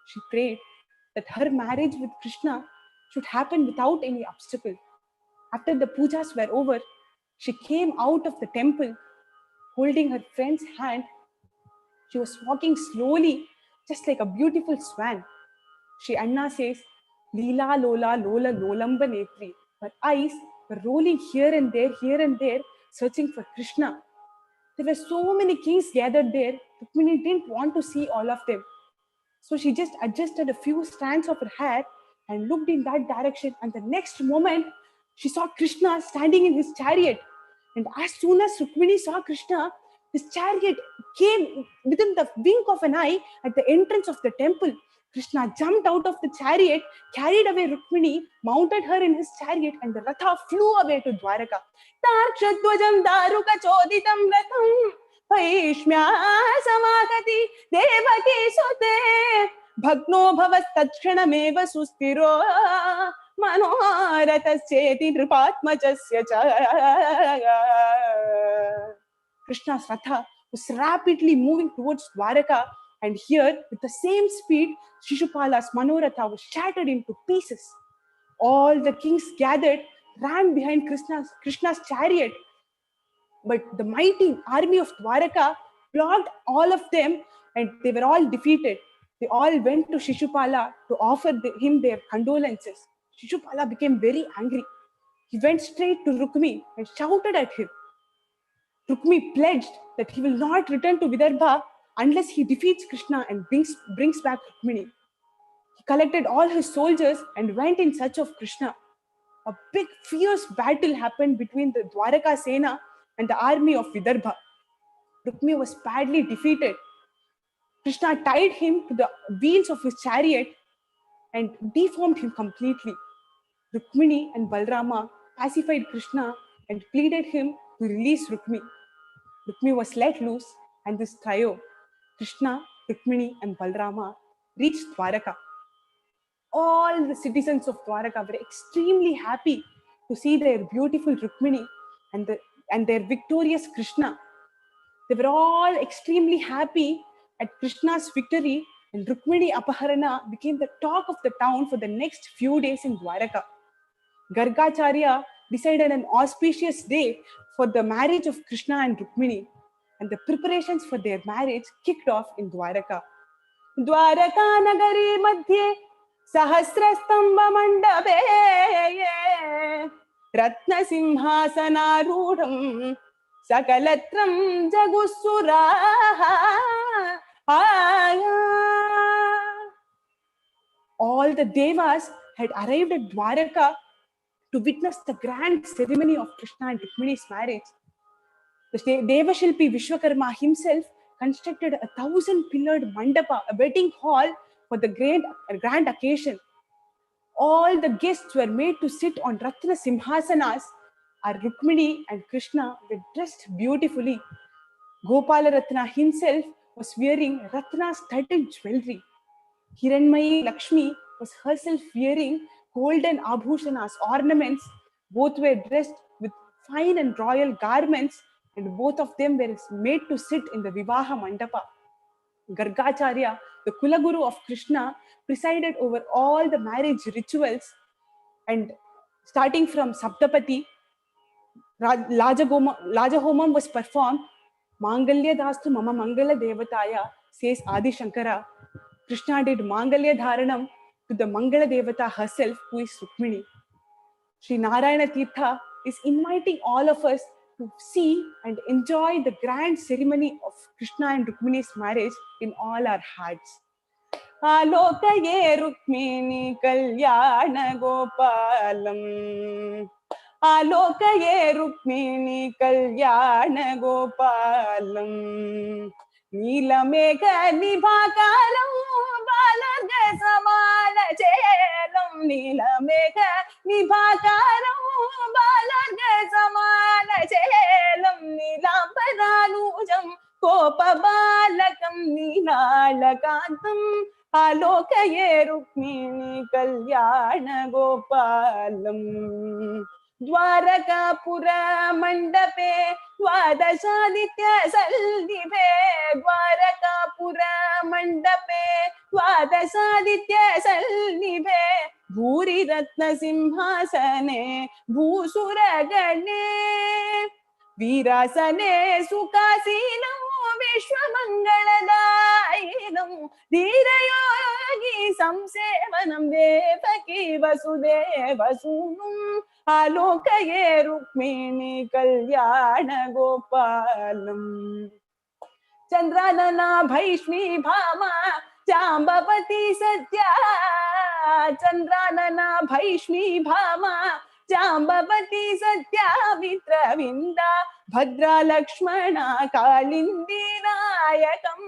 She prayed that her marriage with Krishna should happen without any obstacle. After the pujas were over, she came out of the temple holding her friend's hand. She was walking slowly, just like a beautiful swan. Shri Anna says, Leela Lola Lola Lolamba Netri. Her eyes were rolling here and there, searching for Krishna. There were so many kings gathered there. Rukmini didn't want to see all of them. So she just adjusted a few strands of her hair and looked in that direction. And the next moment, she saw Krishna standing in his chariot. And as soon as Rukmini saw Krishna, his chariot came within the wink of an eye at the entrance of the temple. Krishna jumped out of the chariot, carried away Rukmini, mounted her in his chariot, and the Ratha flew away to Dwaraka. Tarkshatwajam daruka choditam ratham भैष्म्या समागति Devaki सुते भग्नो भवस्तत्क्षणमेव सुस्थिरो मनोरथश्चेति नृपात्मजस्य च. Krishna's Ratha was rapidly moving towards Dwaraka, and here, with the same speed, Shishupala's Manoratha was shattered into pieces. All the kings gathered, ran behind Krishna's chariot, but the mighty army of Dwaraka blocked all of them and they were all defeated. They all went to Shishupala to offer him their condolences. Shishupala became very angry. He went straight to Rukmi and shouted at him. Rukmi pledged that he will not return to Vidarbha unless he defeats Krishna and brings back Rukmini. He collected all his soldiers and went in search of Krishna. A big, fierce battle happened between the Dwaraka Sena and the army of Vidarbha. Rukmi was badly defeated. Krishna tied him to the wheels of his chariot and deformed him completely. Rukmini and Balrama pacified Krishna and pleaded him to release Rukmi. Rukmi was let loose, and this trio, Krishna, Rukmini, and Balrama, reached Dwaraka. All the citizens of Dwaraka were extremely happy to see their beautiful Rukmini and their victorious Krishna. They were all extremely happy at Krishna's victory, and Rukmini Apaharana became the talk of the town for the next few days in Dwaraka. Gargacharya decided an auspicious day for the marriage of Krishna and Rukmini, and the preparations for their marriage kicked off in Dwaraka. Dwaraka Nagari Madhye Sahasrastamba Mandape Ratna Simhasanarudham Sakalatram Jagusura. All the devas had arrived at Dwaraka to witness the grand ceremony of Krishna and Rukmini's marriage. The Devashilpi Vishwakarma himself constructed a 1,000-pillared mandapa, a wedding hall for the grand occasion. All the guests were made to sit on Ratna Simhasanas. Our Rukmini and Krishna were dressed beautifully. Gopala Ratna himself was wearing Ratna-studded jewelry. Hiranmayi Lakshmi was herself wearing golden abhushanas, ornaments. Both were dressed with fine and royal garments, and both of them were made to sit in the Vivaha Mandapa. Gargacharya, the Kulaguru of Krishna, presided over all the marriage rituals, and starting from Saptapati, Lajahomam was performed. Mangalya dastu mama mangala devataya, says Adi Shankara. Krishna did Mangalya Dharanam to the Mangala Devata herself, who is Rukmini. Sri Narayana Tirtha is inviting all of us to see and enjoy the grand ceremony of Krishna and Rukmini's marriage in all our hearts. Alokaye Rukmini Kalyana Gopalam. Alokaye Rukmini Kalyana Gopalam. Neelamekha Nibhakaram Balarga Samana Chelam. Neelamekha Nibhakaram Balarga Samana Chelam. Neelambaranujam Kopabalakam Neelalakantam. Alokaye Rukmini Kalyana Gopalam. Dwarakapura Mandape Dwadashaditya Saldibhe. Dwarakapura Mandape Dwadashaditya Saldibhe. Bhuri Ratna Simhasane Bhusuragane Virasane Sukasinam Vishwamangaladayinam Dhirayogi Samsevanam Devaki Vasudevasunam. Alokaye Rukmini Kalyana Gopalam. Chandranana Bhaishmi Bhama Jambavati Satya. Chandranana Bhaishmi Bhama Jambavati Satya Vitravinda Bhadra Lakshmana Kalindi Nayakam.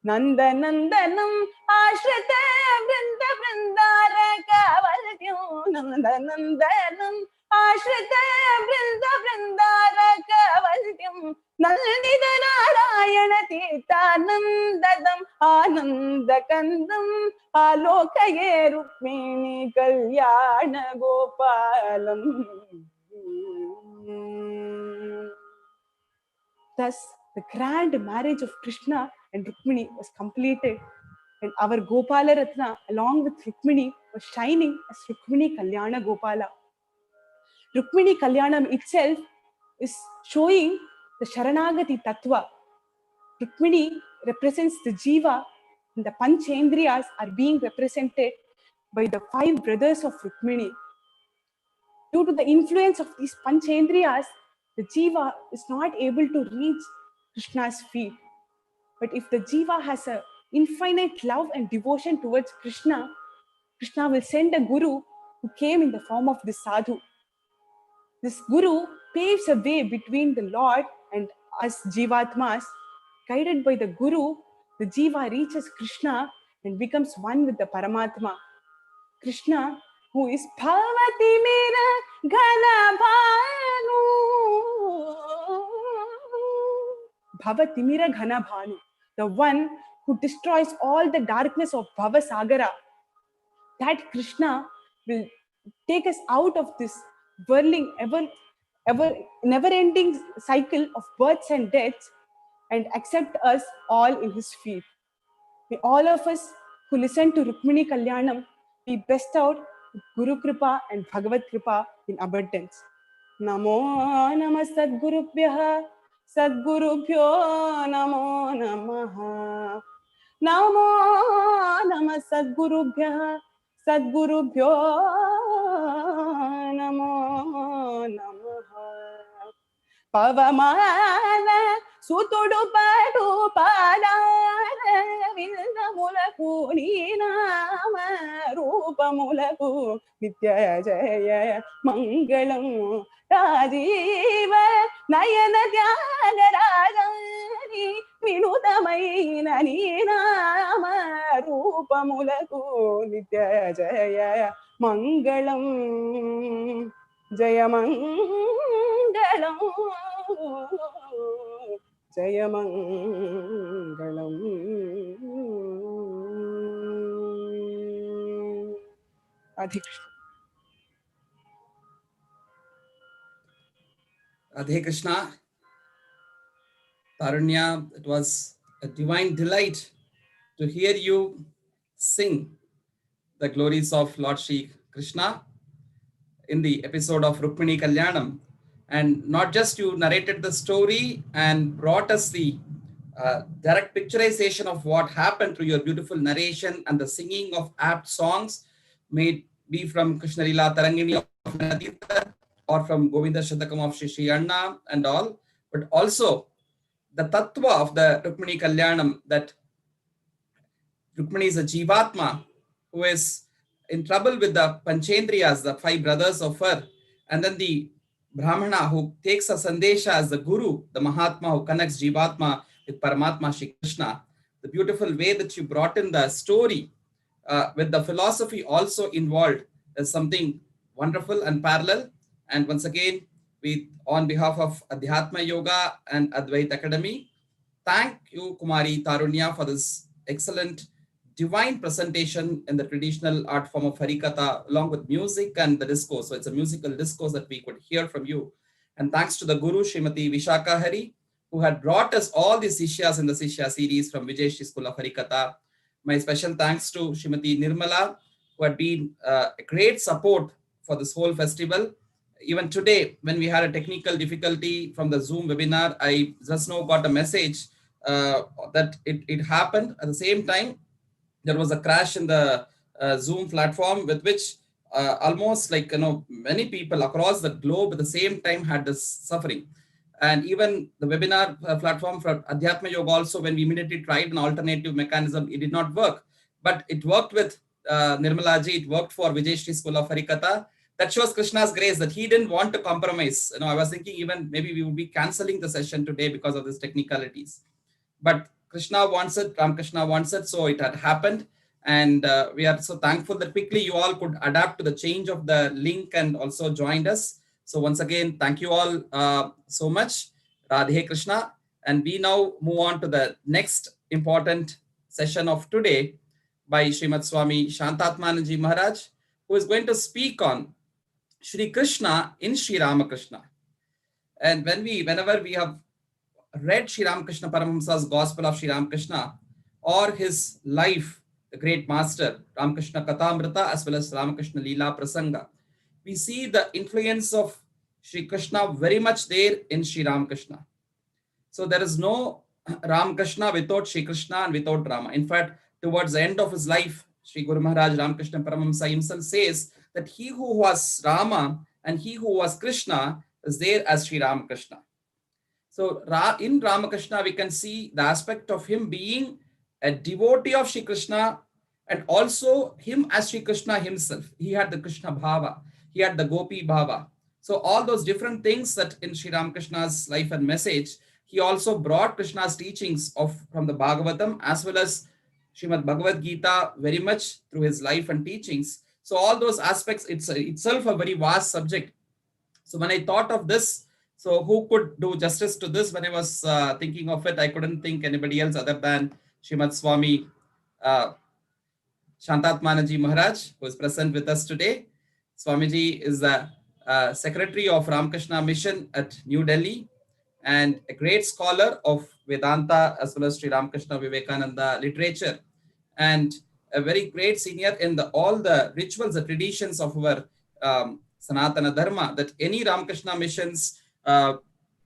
Nandanandanam Ashrita Vrinda Vrindaraka Valdyam. Nandanandanam Ashrita Vrinda Vrindaraka Valdyam. Nalnida Narayana Tirthanandadam Anandakandam. Alokaye Rukmini Kalyana Gopalam. Thus, the grand marriage of Krishna and Rukmini was completed, and our Gopala Ratna, along with Rukmini, was shining as Rukmini Kalyana Gopala. Rukmini Kalyanam itself is showing the Sharanagati Tattva. Rukmini represents the Jiva, and the Panchendriyas are being represented by the 5 brothers of Rukmini. Due to the influence of these Panchendriyas, the Jiva is not able to reach Krishna's feet. But if the Jiva has an infinite love and devotion towards Krishna, Krishna will send a Guru who came in the form of this Sadhu. This Guru paves a way between the Lord and us Jivatmas. Guided by the Guru, the Jiva reaches Krishna and becomes one with the Paramatma. Krishna, who is Bhavati Mera Ghana Bhanu. Bhavatimira Ghana Bhanu, the one who destroys all the darkness of Bhavasagara. that Krishna will take us out of this whirling, ever never-ending cycle of births and deaths and accept us all in his feet. May all of us who listen to Rukmini Kalyanam be bestowed with Guru Kripa and Bhagavad Kripa in abundance. Namo Namah Sadgurubhyah Sadgurubhyo Namo Namaha Namo Namah Sadgurubhyah Sadgurubhyo Namo Namaha Pavamana Sutudu Padu Padana Vinamulaku Ninama Rupamulaku Nitya Jaya Mangalam Rajiva Nayana Rajani Vinutamaina Ninama Rupamulaku Nitya Jaya Mangalam Jayamangalam Jayamangalam Adhik Radhe Krishna, Tarunya, it was a divine delight to hear you sing the glories of Lord Shri Krishna in the episode of Rukmini Kalyanam. And not just you narrated the story and brought us the direct picturization of what happened through your beautiful narration and the singing of apt songs, may it be from Krishna Lila Tarangini of Nadita or from Govinda Shatakam of Shri Anna and all, but also the tattva of the Rukmini Kalyanam, that Rukmini is a Jivatma who is in trouble with the Panchendriyas, the five brothers of her, and then the Brahmana who takes a Sandesha as the Guru, the Mahatma who connects Jivatma with Paramatma Shri Krishna. The beautiful way that you brought in the story with the philosophy also involved is something wonderful and parallel. And once again, we, on behalf of Adhyatma Yoga and Advait Academy, thank you, Kumari Tarunya, for this excellent divine presentation in the traditional art form of Harikatha, along with music and the discourse. So it's a musical discourse that we could hear from you. And thanks to the Guru, Srimati Vishaka Hari, who had brought us all the Sishyas in the Sishya series from Vijay Shri School of Harikatha. My special thanks to Srimati Nirmala, who had been a great support for this whole festival. Even today, when we had a technical difficulty from the Zoom webinar, I just now got a message that it happened. At the same time, there was a crash in the Zoom platform, with which almost many people across the globe at the same time had this suffering. And even the webinar platform for Adhyatma Yoga also, when we immediately tried an alternative mechanism, it did not work. But it worked with Nirmala ji, it worked for Vijay Shri School of Harikatha. That shows Krishna's grace, that he didn't want to compromise. I was thinking even maybe we would be canceling the session today because of these technicalities. But Krishna wants it, Ramakrishna wants it, so it had happened. And we are so thankful that quickly you all could adapt to the change of the link and also joined us. So once again, thank you all so much. Radhe Krishna. And we now move on to the next important session of today by Srimad Swami Shantatmananji Maharaj, who is going to speak on Shri Krishna in Shri Ramakrishna. And whenever we have read Shri Ramakrishna Paramahamsa's Gospel of Shri Ramakrishna or his life, the great master, Ramakrishna Kathamrita, as well as Ramakrishna Leela Prasanga, we see the influence of Shri Krishna very much there in Shri Ramakrishna. So there is no Ramakrishna without Shri Krishna and without Rama. In fact, towards the end of his life, Shri Guru Maharaj Ramakrishna Paramahamsa himself says that he who was Rama and he who was Krishna is there as Shri Ramakrishna. So in Ramakrishna, we can see the aspect of him being a devotee of Shri Krishna, and also him as Shri Krishna himself. He had the Krishna Bhava, he had the Gopi Bhava. So all those different things that in Shri Ramakrishna's life and message, he also brought Krishna's teachings from the Bhagavatam as well as Srimad Bhagavad Gita very much through his life and teachings. So all those aspects, it's itself a very vast subject. So when I thought of this, so who could do justice to this? When I was thinking of it, I couldn't think anybody else other than Srimad Swami Shantatmanaji Maharaj, who is present with us today. Swamiji is the Secretary of Ramakrishna Mission at New Delhi and a great scholar of Vedanta as well as Sri Ramakrishna Vivekananda literature, and a very great senior in all the rituals, the traditions of our Sanatana Dharma, that any Ramakrishna missions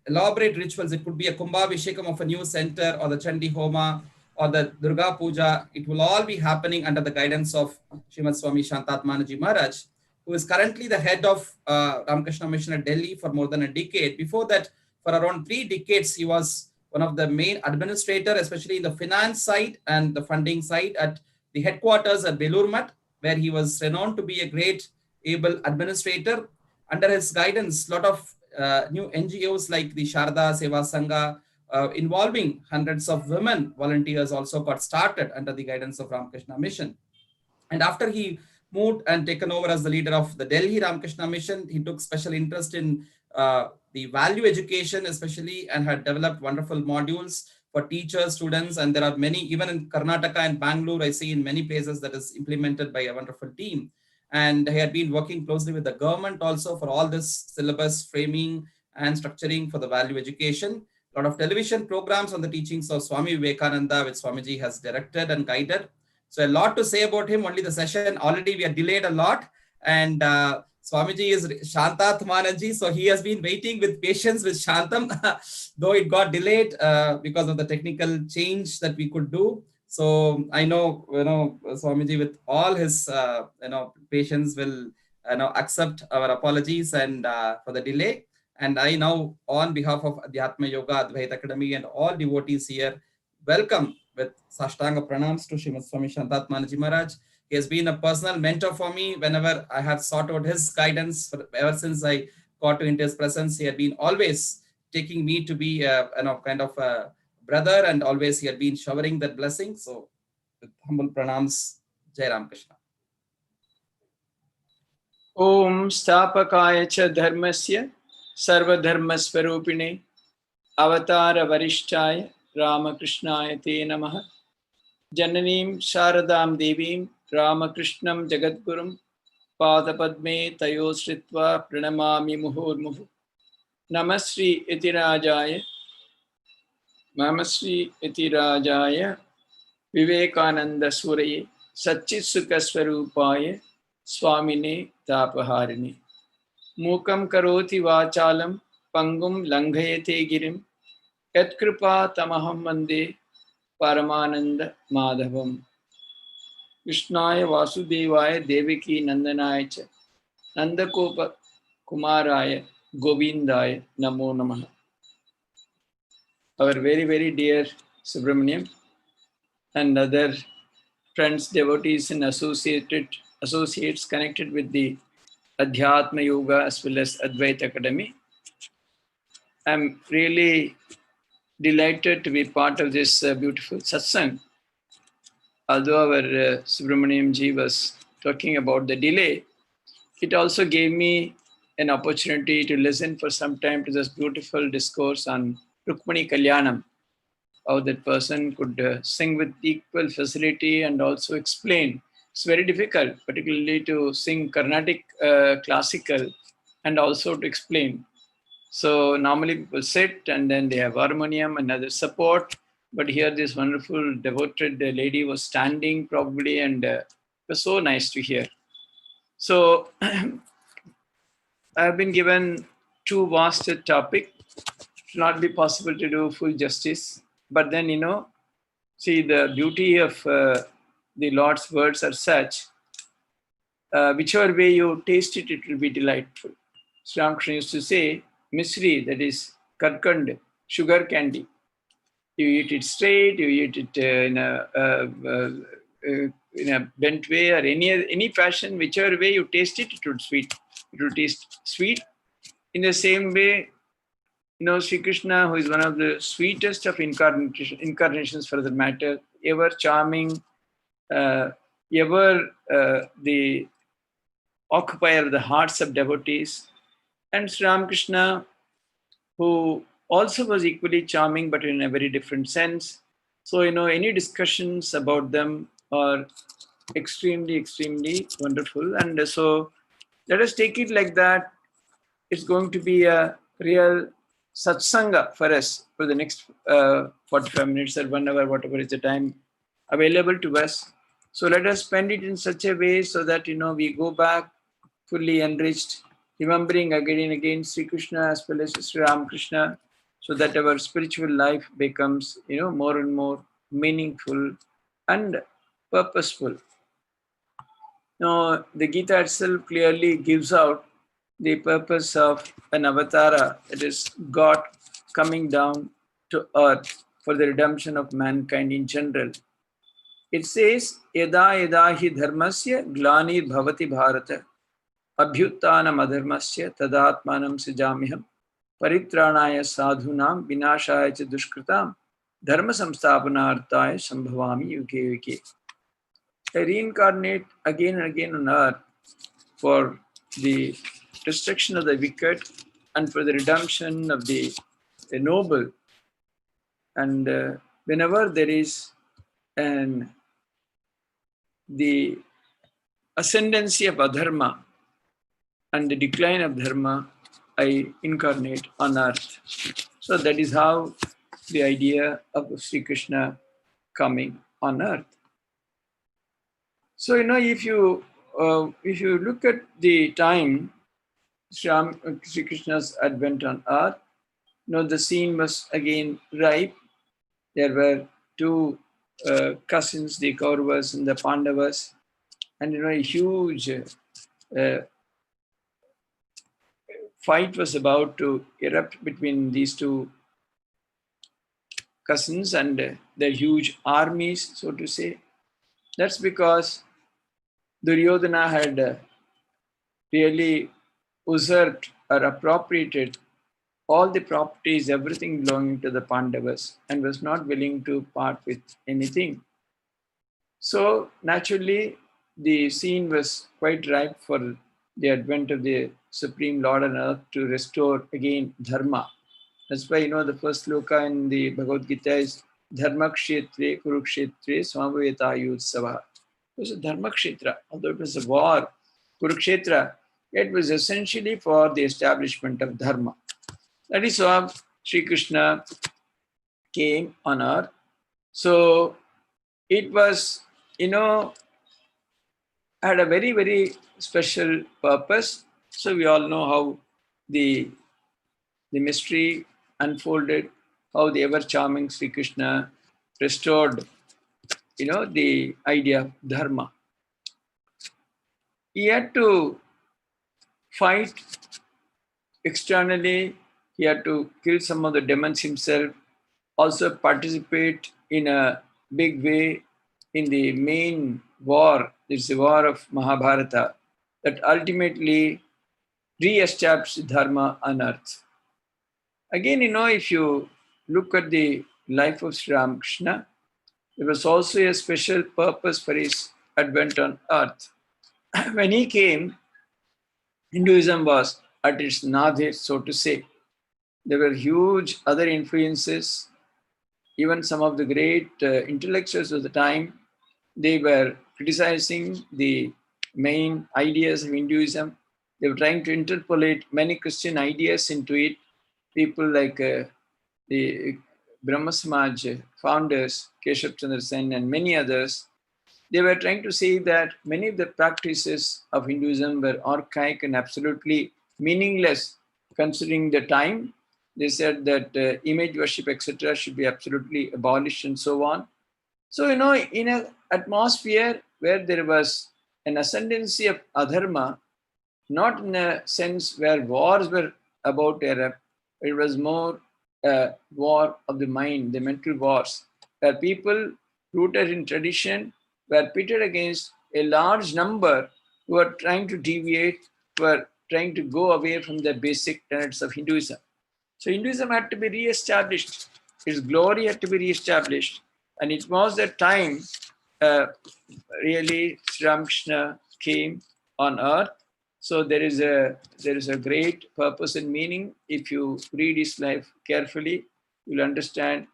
elaborate rituals. It could be a Kumbhabhishekam of a new center or the Chandi Homa or the Durga Puja. It will all be happening under the guidance of Srimad Swami Shantatmanaji Maharaj, who is currently the head of Ramakrishna Mission at Delhi for more than a decade. Before that, for around 3 decades, he was one of the main administrator, especially in the finance side and the funding side at the headquarters at Belur Math, where he was renowned to be a great, able administrator. Under his guidance, a lot of new NGOs like the Sharda Seva Sangha, involving hundreds of women volunteers, also got started under the guidance of Ramakrishna Mission. And after he moved and taken over as the leader of the Delhi Ramakrishna Mission, he took special interest in the value education, especially, and had developed wonderful modules for teachers, students. And there are many, even in Karnataka and Bangalore, I see in many places that is implemented by a wonderful team. And he had been working closely with the government also for all this syllabus framing and structuring for the value education. A lot of television programs on the teachings of Swami Vivekananda, which Swamiji has directed and guided. So a lot to say about him. Only the session already we are delayed a lot, and Swamiji is Shantatmanaji, so he has been waiting with patience with Shantam, though it got delayed because of the technical change that we could do. So I know, Swamiji with all his patience will accept our apologies and for the delay. And I now, on behalf of Adhyatma Yoga Advaita Academy and all devotees here, welcome with Sashtanga Pranams to Srimad Swami Shantatmanaji Maharaj. He has been a personal mentor for me whenever I have sought out his guidance. Ever since I got into his presence, he had been always taking me to be kind of a brother, and always he had been showering that blessing. So with humble pranams, Jai Ram Krishna. Om Stapakaya cha Dharmasya Sarvadharmasvarupine Avatara Varishthaya Ramakrishnaya Te Namaha Jananim Sharadam Devim Ramakrishnam Jagadgurum Padapadme Tayosritva Pranamami Muhurmuhu Namasri Itirajaya Vivekananda Suraye Satchitsukasvarupaya Swamine Tapaharini Mukam Karoti Vachalam Pangum Langhayate Girim Yatkripa Tamaham Mande Paramananda Madhavam Krishnaya Vasudevaya Devaki Nandanaya cha Nandakopa Kumaraya Govindaya Namo Namaha. Our very, very dear Subramaniam and other friends, devotees and associates connected with the Adhyatma Yoga as well as Advaita Academy. I'm really delighted to be part of this beautiful satsang. Although our Subramaniam ji was talking about the delay, it also gave me an opportunity to listen for some time to this beautiful discourse on Rukmani Kalyanam, how that person could sing with equal facility and also explain. It's very difficult, particularly to sing Carnatic classical and also to explain. So normally people sit and then they have harmonium and other support. But here this wonderful devoted lady was standing probably, and it was so nice to hear. So I've been given too vast a topic. It will not be possible to do full justice. But then, see, the beauty of the Lord's words are such, whichever way you taste it, it will be delightful. Sri Ramakrishna used to say, Misri, that is karkand, sugar candy. You eat it straight, you eat it in a bent way or any fashion, whichever way you taste it, it would sweet. It would taste sweet. In the same way, Sri Krishna, who is one of the sweetest of incarnations for the matter, ever charming, ever the occupier of the hearts of devotees, and Sri Ramakrishna, who also was equally charming, but in a very different sense. So, any discussions about them are extremely, extremely wonderful. And so let us take it like that. It's going to be a real satsanga for us for the next 45 minutes or 1 hour, whatever is the time available to us. So let us spend it in such a way so that, we go back fully enriched, remembering again and again Sri Krishna as well as Sri Ramakrishna, so that our spiritual life becomes, more and more meaningful and purposeful. Now, the Gita itself clearly gives out the purpose of an avatara, that is, God coming down to earth for the redemption of mankind in general. It says, Yada yada hi dharmasya glanir bhavati bharata abhyuttanam adharmasya tadatmanam sijamiham paritranaya sadhunam vinashaya cha dushkritam dharma samsthapanarthaya sambhavami yuge yuge. I reincarnate again and again on earth for the destruction of the wicked and for the redemption of the noble. And whenever there is the ascendancy of adharma and the decline of dharma, I incarnate on earth. So that is how the idea of Sri Krishna coming on earth. So if you look at the time Sri Krishna's advent on earth, the scene was again ripe. There were two cousins, the Kauravas and the Pandavas, and a huge fight was about to erupt between these two cousins and their huge armies, so to say. That's because Duryodhana had really usurped or appropriated all the properties, everything belonging to the Pandavas, and was not willing to part with anything. So naturally, the scene was quite ripe for the advent of the Supreme Lord on earth to restore again Dharma. That's why, the first sloka in the Bhagavad Gita is Dharma Kshetre Kurukshetre Swamaveta Yutsava. It was a Dharma Kshetra, although it was a war, Kurukshetra, it was essentially for the establishment of Dharma. That is why Sri Krishna came on earth. So it was, had a very, very special purpose. So we all know how the mystery unfolded, how the ever-charming Sri Krishna restored, the idea of dharma. He had to fight externally. He had to kill some of the demons himself, also participate in a big way in the main war. It's the war of Mahabharata that ultimately re-established dharma on earth. Again, if you look at the life of Sri Ramakrishna, there was also a special purpose for his advent on earth. When he came, Hinduism was at its nadir, so to say. There were huge other influences. Even some of the great intellectuals of the time, they were criticizing the main ideas of Hinduism. They were trying to interpolate many Christian ideas into it. People like the Brahma Samaj founders, Keshav Chandra Sen and many others, they were trying to say that many of the practices of Hinduism were archaic and absolutely meaningless considering the time. They said that image worship, etc., should be absolutely abolished and so on. So, in an atmosphere where there was an ascendancy of adharma, not in a sense where wars were about to erupt, it was more a war of the mind, the mental wars, where people rooted in tradition were pitted against a large number who were trying to deviate, were trying to go away from the basic tenets of Hinduism. So Hinduism had to be re-established. Its glory had to be re-established. And it was that time really Sri Ramakrishna came on earth. So there is a great purpose and meaning. If you read his life carefully, you'll understand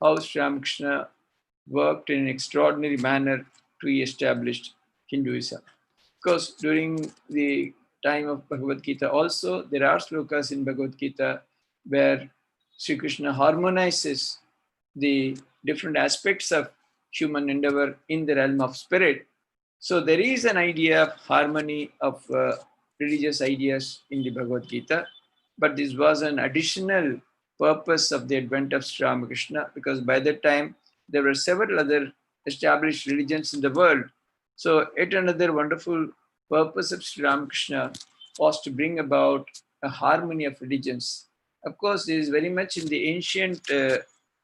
how Sri Ramakrishna worked in an extraordinary manner to establish Hinduism. Because during the time of Bhagavad Gita also, there are slokas in Bhagavad Gita where Sri Krishna harmonizes the different aspects of human endeavor in the realm of spirit. So there is an idea of harmony of religious ideas in the Bhagavad Gita, but this was an additional purpose of the advent of Sri Ramakrishna, because by that time there were several other established religions in the world. So yet another wonderful purpose of Sri Ramakrishna was to bring about a harmony of religions. Of course, this is very much in the ancient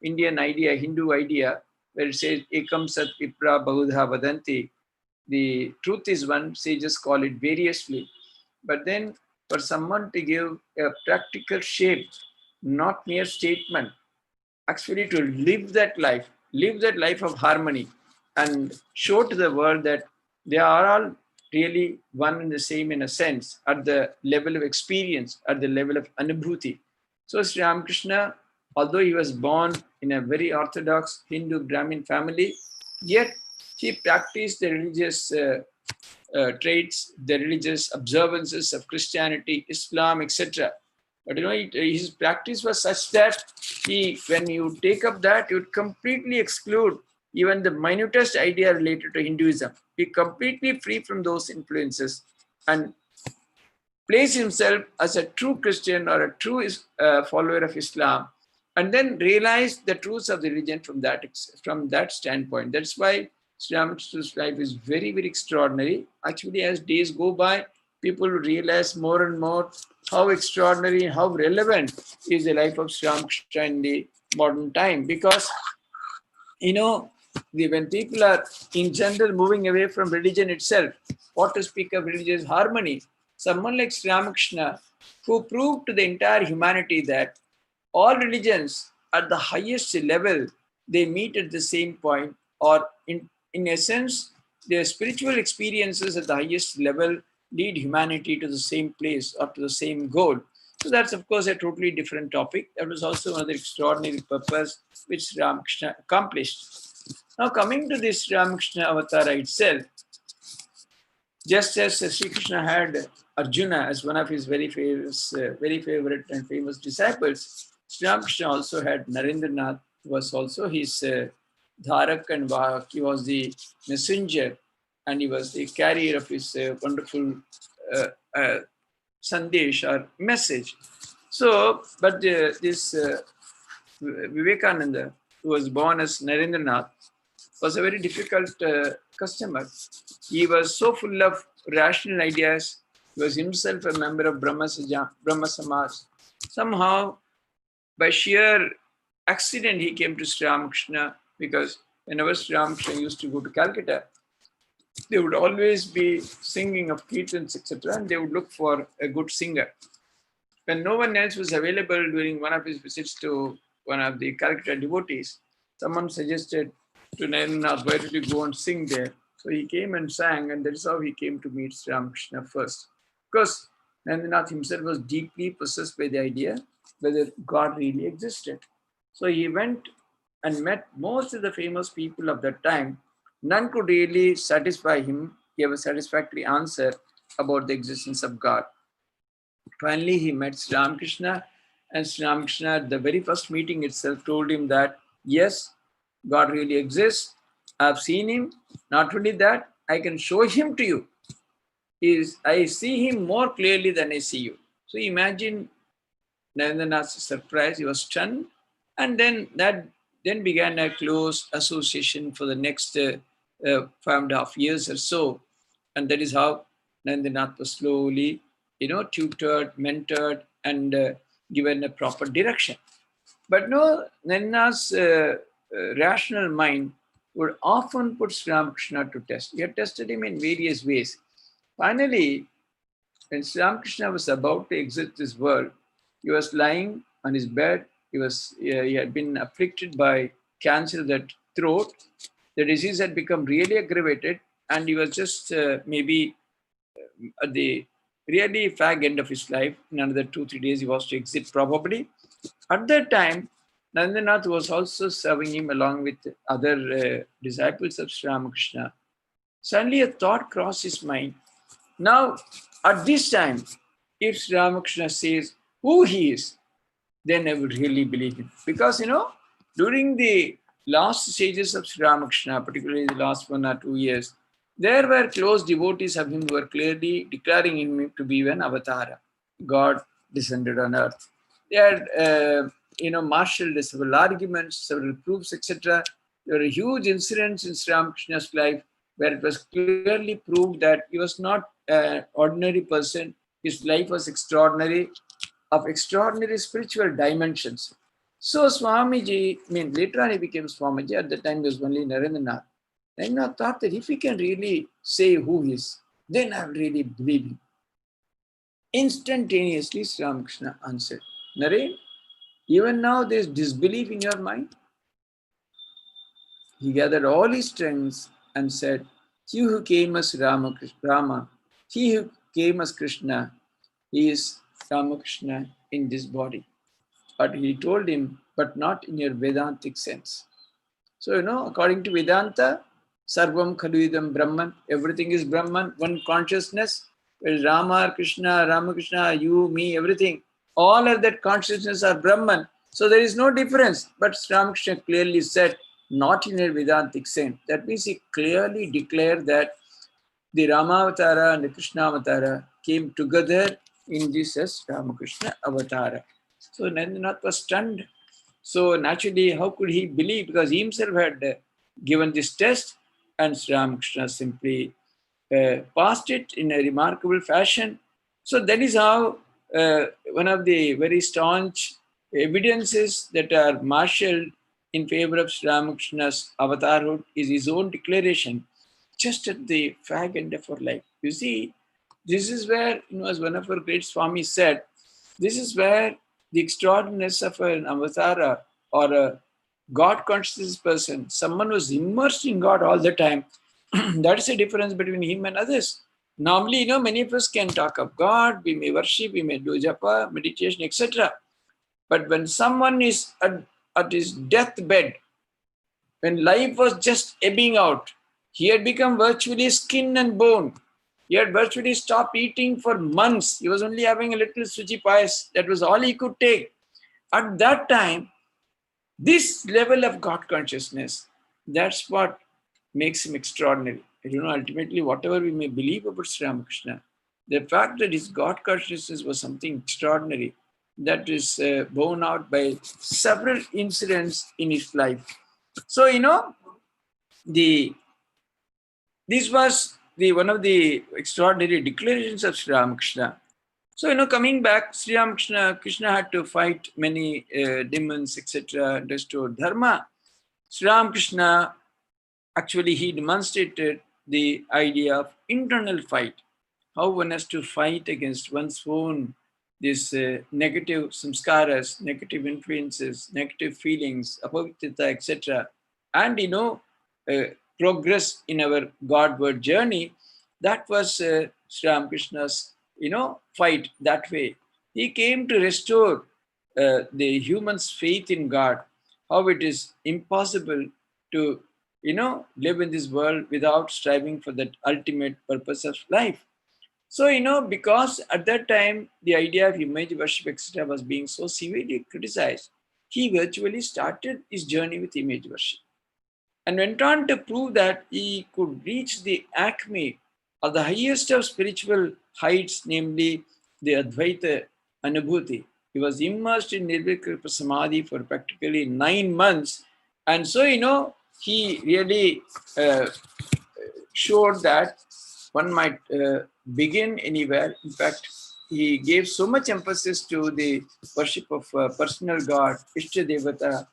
Indian idea, Hindu idea, where it says, Ekam Sat Vipra Bahudha Vadanti. The truth is one, sages call it variously. But then for someone to give a practical shape, not mere statement, actually to live that life of harmony, and show to the world that they are all really one and the same in a sense, at the level of experience, at the level of anubhuti. So Sri Ramakrishna, although he was born in a very orthodox Hindu Brahmin family, yet he practiced the religious traits, the religious observances of Christianity, Islam, etc. But his practice was such that when you take up that, you would completely exclude even the minutest idea related to Hinduism. Be completely free from those influences and place himself as a true Christian or a true follower of Islam, and then realize the truths of the religion from that standpoint. That's why Sri Ramakrishna's life is very, very extraordinary. Actually, as days go by, people realize more and more how extraordinary, how relevant is the life of Sri Ramakrishna in the modern time. Because, when people are in general moving away from religion itself, what to speak of religious harmony, someone like Sri Ramakrishna, who proved to the entire humanity that all religions at the highest level, they meet at the same point, or in essence, their spiritual experiences at the highest level lead humanity to the same place or to the same goal. So that's, of course, a totally different topic. That was also another extraordinary purpose which Sri Ramakrishna accomplished. Now, coming to this Sri Ramakrishna Avatara itself, just as Sri Krishna had Arjuna as one of his very favorite and famous disciples, Sri Ramakrishna also had Narendranath, who was also his Dharak and Vahak. He was the messenger and he was the carrier of his wonderful sandesh or message. So, but this Vivekananda, who was born as Narendranath, was a very difficult customer. He was so full of rational ideas. He was himself a member of Brahma Samaj. Somehow, by sheer accident, he came to Sri Ramakrishna, because whenever Sri Ramakrishna used to go to Calcutta, they would always be singing of kirtans, etc., and they would look for a good singer. When no one else was available during one of his visits to one of the Calcutta devotees, someone suggested to Narendranath, why don't you go and sing there? So he came and sang, and that's how he came to meet Sri Ramakrishna first. Because Narendranath himself was deeply possessed by the idea whether God really existed. So he went and met most of the famous people of that time. None could really satisfy him, give a satisfactory answer about the existence of God. Finally, he met Sri Ramakrishna, and Sri Ramakrishna at the very first meeting itself told him that, yes, God really exists. I've seen him. Not only that, I can show him to you. I see him more clearly than I see you. So imagine Narendranath's surprise. He was stunned. And then began a close association for the next 5.5 years or so. And that is how Narendranath was slowly, tutored, mentored, and given a proper direction. But no, Narendranath's rational mind would often put Sri Ramakrishna to test. He had tested him in various ways. Finally, when Sri Ramakrishna was about to exit this world, he was lying on his bed. He had been afflicted by cancer of the throat. The disease had become really aggravated, and he was just maybe at the really fag end of his life. In another 2-3 days, he was to exit probably. At that time, Narendranath was also serving him along with other disciples of Sri Ramakrishna. Suddenly a thought crossed his mind. Now, at this time, if Sri Ramakrishna says who he is, then I would really believe him. Because, during the last stages of Sri Ramakrishna, particularly the last 1 or 2 years, there were close devotees of him who were clearly declaring him to be an avatara. God descended on earth. They had, marshaled several arguments, several proofs, etc. There were huge incidents in Sri Ramakrishna's life where it was clearly proved that he was not an ordinary person. His life was extraordinary, of extraordinary spiritual dimensions. So Swamiji, later on he became Swamiji, at the time he was only Narendranath. Narendranath thought that if he can really say who he is, then I will really believe him. Instantaneously, Sri Ramakrishna answered, Naren, even now there is disbelief in your mind. He gathered all his strengths and said, he who came as Rama, he who came as Krishna, he is Ramakrishna in this body. But he told him, but not in your Vedantic sense. So, according to Vedanta, Sarvam Khaluidam Brahman, everything is Brahman, one consciousness. Whereas Rama, Krishna, Ramakrishna, you, me, everything, all of that consciousness are Brahman. So there is no difference. But Ramakrishna clearly said, not in a Vedantic sense. That means he clearly declared that the Ramavatara and the Krishna Avatara came together in Jesus Ramakrishna Avatara. So Narendranath was stunned. So naturally, how could he believe? Because he himself had given this test, and Sri Ramakrishna simply passed it in a remarkable fashion. So that is how one of the very staunch evidences that are marshaled in favor of Sri Ramakrishna's avatarhood is his own declaration, just at the fag end of our life. You see, this is where, as one of our great Swamis said, this is where the extraordinariness of an avatara or a God conscious person, someone who's immersed in God all the time, that's the difference between him and others. Normally, many of us can talk of God, we may worship, we may do japa, meditation, etc. But when someone is at his deathbed, when life was just ebbing out, he had become virtually skin and bone. He had virtually stopped eating for months. He was only having a little suji payas. That was all he could take. At that time, this level of God consciousness, that's what makes him extraordinary. Ultimately, whatever we may believe about Sri Ramakrishna, the fact that his God consciousness was something extraordinary, that is borne out by several incidents in his life. So, this was one of the extraordinary declarations of Sri Ramakrishna. So, coming back, Sri Ramakrishna, Krishna had to fight many demons, etc., restore dharma. Sri Ramakrishna, actually, he demonstrated the idea of internal fight, how one has to fight against one's own, these negative samskaras, negative influences, negative feelings, apavitrita, etc. And, progress in our Godward journey. That was Sri Ramakrishna's, fight that way. He came to restore the human's faith in God, how it is impossible to, live in this world without striving for that ultimate purpose of life. So, because at that time, the idea of image worship, etc., was being so severely criticized, he virtually started his journey with image worship and went on to prove that he could reach the acme of the highest of spiritual heights, namely the Advaita Anubhuti. He was immersed in Nirvikripa Samadhi for practically 9 months. And so, he really showed that one might begin anywhere. In fact, he gave so much emphasis to the worship of personal God, Ishta Devata,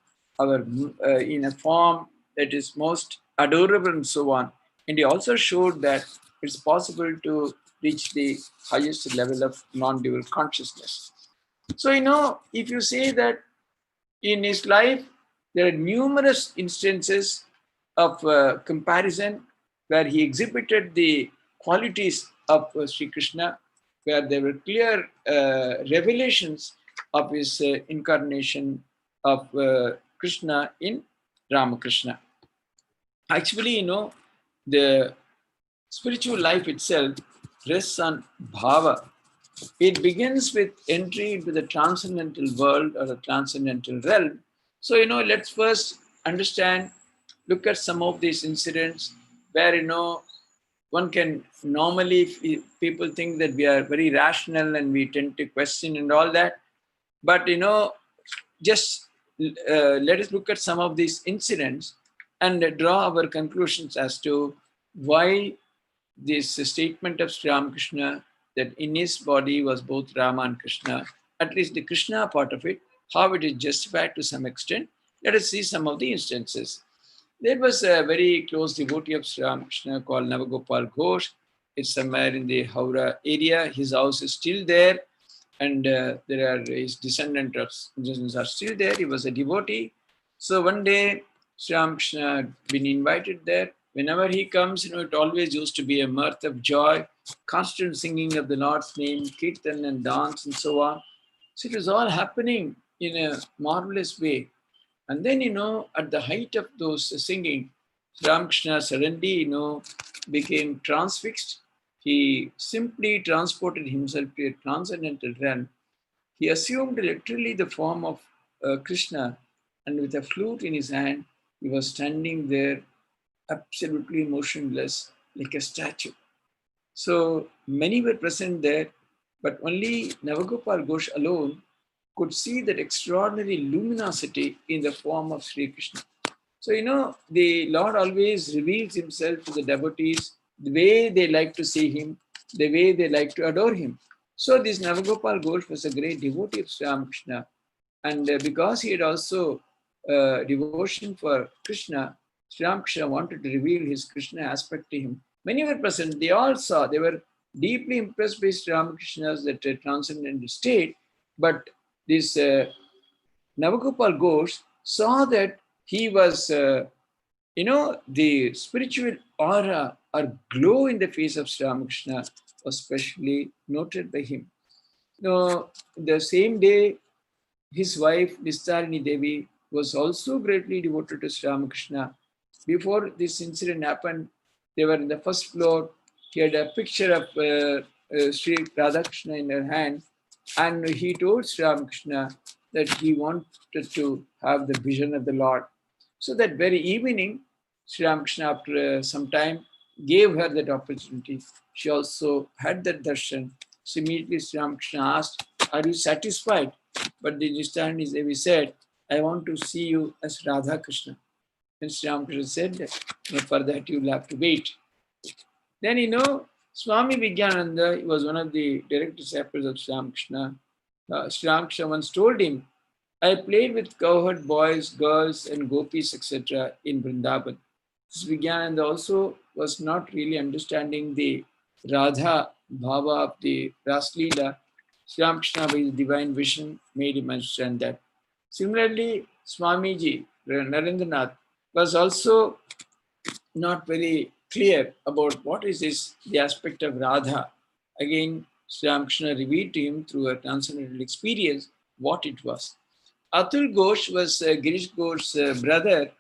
in a form that is most adorable and so on. And he also showed that it's possible to reach the highest level of non-dual consciousness. So, if you say that in his life, there are numerous instances of comparison where he exhibited the qualities of Sri Krishna, where there were clear revelations of his incarnation of Krishna in Ramakrishna. Actually, the spiritual life itself rests on bhava. It begins with entry into the transcendental world or the transcendental realm. So, let's first understand, look at some of these incidents where, one can normally, people think that we are very rational and we tend to question and all that. But, just let us look at some of these incidents and draw our conclusions as to why this statement of Sri Ramakrishna that in his body was both Rama and Krishna, at least the Krishna part of it, how it is justified to some extent. Let us see some of the instances. There was a very close devotee of Sri Ramakrishna called Navagopal Ghosh. It's somewhere in the Howrah area. His house is still there, and there are his descendants are still there. He was a devotee. So one day, Sri Ramakrishna had been invited there. Whenever he comes, it always used to be a mirth of joy, constant singing of the Lord's name, kirtan and dance and so on. So it was all happening in a marvelous way. And then, at the height of those singing, Ramakrishna suddenly, became transfixed. He simply transported himself to a transcendental realm. He assumed literally the form of Krishna, and with a flute in his hand, he was standing there absolutely motionless like a statue. So many were present there, but only Navagopal Ghosh alone could see that extraordinary luminosity in the form of Sri Krishna. So, the Lord always reveals himself to the devotees the way they like to see him, the way they like to adore him. So, this Navagopal Ghosh was a great devotee of Sri Ramakrishna. And because he had also devotion for Krishna, Sri Ramakrishna wanted to reveal his Krishna aspect to him. Many were present. They all saw. They were deeply impressed by Sri Ramakrishna's that transcendental state. But this Navagopal Ghosh saw that he was, the spiritual aura or glow in the face of Sri Ramakrishna was specially noted by him. The same day, his wife, Nistarini Devi, was also greatly devoted to Sri Ramakrishna. Before this incident happened, they were in the first floor. He had a picture of Sri Radhakrishna in her hand, and he told Sri Ramakrishna that he wanted to have the vision of the Lord. So that very evening, Sri Ramakrishna, after some time, gave her that opportunity. She also had that darshan. So immediately Sri Ramakrishna asked, "Are you satisfied?" But the Nistarani Devi said, "I want to see you as Radha Krishna." And Sri Ramakrishna said, "For that you'll have to wait." Then, Swami Vijnananda, he was one of the direct disciples of Sri Ramakrishna. Sri Ramakrishna once told him, "I played with cowherd boys, girls, and gopis, etc. in Vrindavan." This Vijnananda also was not really understanding the Radha Bhava of the Raslila. Sri Ramakrishna, by his divine vision, made him understand that. Similarly, Swamiji, Narendranath, was also not very clear about what is the aspect of Radha. Again, Sri Ramakrishna revealed to him through a transcendental experience what it was. Atul Ghosh was Girish Ghosh's brother.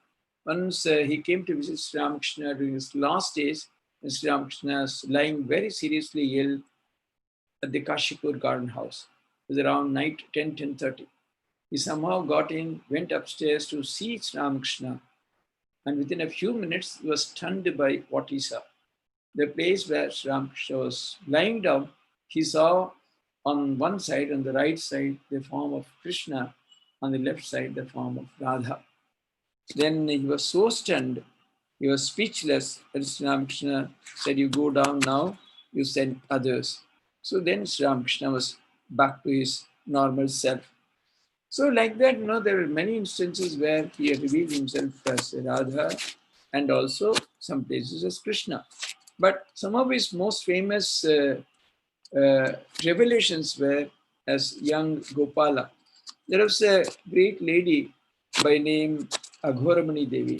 Once he came to visit Sri Ramakrishna during his last days, and Sri Ramakrishna was lying very seriously ill at the Kashipur garden house. It was around night 10:30. He somehow got in, went upstairs to see Sri Ramakrishna, and within a few minutes, he was stunned by what he saw. The place where Sri Ramakrishna was lying down, he saw on one side, on the right side, the form of Krishna, on the left side, the form of Radha. Then he was so stunned, he was speechless, and Sri Ramakrishna said, "You go down now, you send others." So then Sri Ramakrishna was back to his normal self. So like that, there were many instances where he had revealed himself as Radha and also some places as Krishna. But some of his most famous revelations were as young Gopala. There was a great lady by name Aghoramani Devi.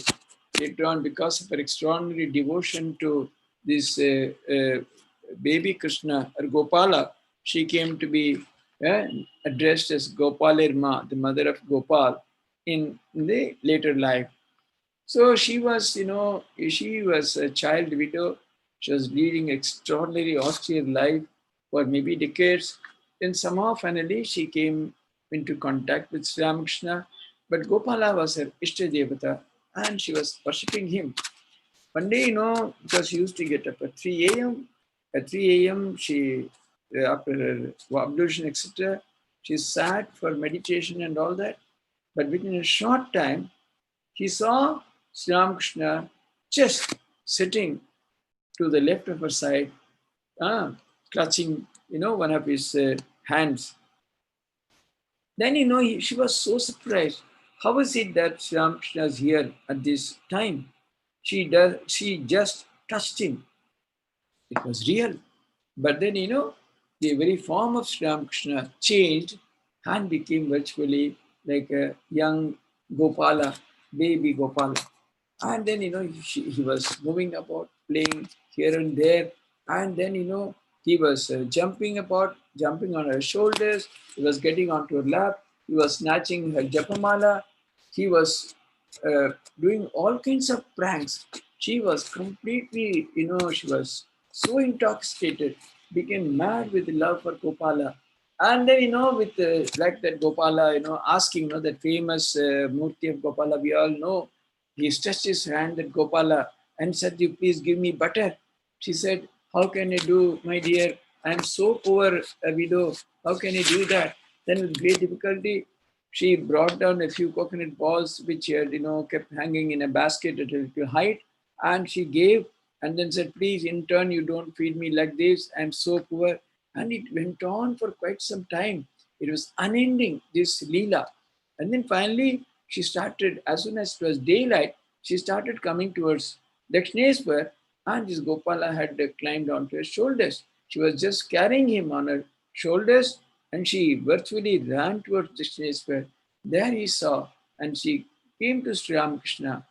Later on, because of her extraordinary devotion to this baby Krishna or Gopala, she came to be addressed as Gopalerma, the mother of Gopal, in the later life. So she was, she was a child widow. She was leading extraordinary austere life for maybe decades. Then somehow finally she came into contact with Sri Ramakrishna, but Gopala was her Ishta Devata and she was worshipping him. One day, because she used to get up at 3 a.m., at 3 a.m., she, after her ablution, etc., she sat for meditation and all that. But within a short time, he saw Sri Ramakrishna just sitting to the left of her side, clutching, one of his hands. Then, she was so surprised. How is it that Sri Ramakrishna is here at this time? She just touched him. It was real. But then, the very form of Sri Ramakrishna changed and became virtually like a young Gopala, baby Gopala. And then, he was moving about, playing here and there. And then, he was jumping about, jumping on her shoulders. He was getting onto her lap. He was snatching her japamala. He was doing all kinds of pranks. She was completely, she was so intoxicated, became mad with love for Gopala. And then, with like that Gopala, asking, that famous Murti of Gopala, we all know, he stretched his hand at Gopala and said, "You please give me butter." She said, "How can I do, my dear? I am so poor, a widow. How can I do that?" Then with great difficulty, she brought down a few coconut balls, which had, kept hanging in a basket at a little height. And she gave and then said, "Please, in turn, you don't feed me like this. I'm so poor." And it went on for quite some time. It was unending, this Leela. And then finally, she started, as soon as it was daylight, she started coming towards Dakshineswar, and this Gopala had climbed onto her shoulders. She was just carrying him on her shoulders, and she virtually ran towards Dakshineswar. There he saw, and she came to Sri Ramakrishna.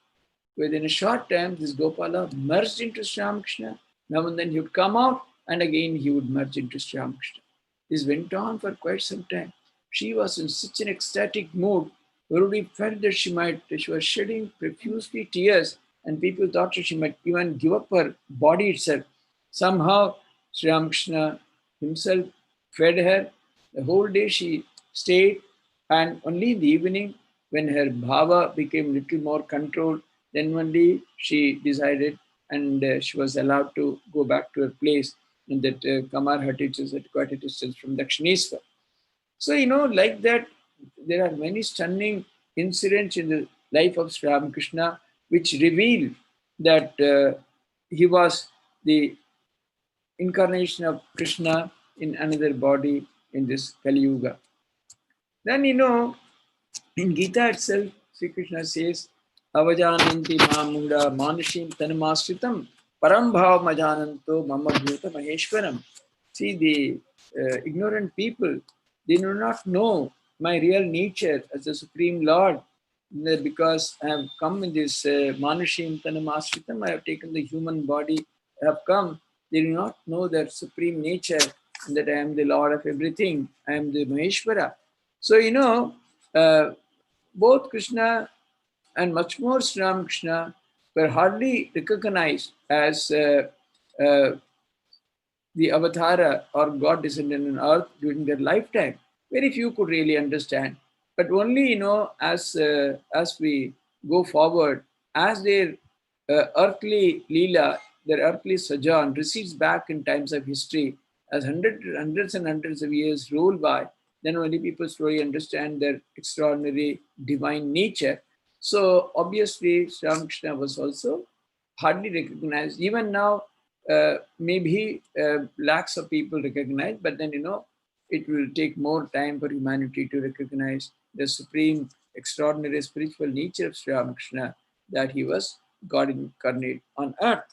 Within a short time, this Gopala merged into Sri Ramakrishna. Now and then he would come out, and again he would merge into Sri Ramakrishna. This went on for quite some time. She was in such an ecstatic mood. Everybody felt that she was shedding profusely tears, and people thought that she might even give up her body itself. Somehow, Sri Ramakrishna himself fed her. The whole day she stayed, and only in the evening, when her bhava became little more controlled, then only she decided and she was allowed to go back to her place in that Kamar hut, which is at quite a distance from Dakshineswar. So, like that, there are many stunning incidents in the life of Sri Ramakrishna which reveal that he was the incarnation of Krishna in another body in this Kali Yuga. Then, in Gita itself, Sri Krishna says, Avajananti Mamuda Manashim Tanamashritam Param Bhav Majananto Mama Bhuta Maheshwaram. See, the ignorant people, they do not know my real nature as the Supreme Lord. Because I have come in this Manashim Tanamashritam, I have taken the human body, I have come. They do not know their supreme nature, that I am the Lord of everything. I am the Maheshwara. So, both Krishna and much more Sri Ramakrishna were hardly recognized as the avatara or God descended on earth during their lifetime. Very few could really understand. But only, as we go forward, as their earthly Leela, their earthly sojourn recedes back in times of history, as hundreds and hundreds of years roll by, then only people slowly understand their extraordinary divine nature. So obviously, Sri Ramakrishna was also hardly recognized. Even now, maybe lakhs of people recognize, but then, it will take more time for humanity to recognize the supreme, extraordinary spiritual nature of Sri Ramakrishna, that he was God incarnate on earth.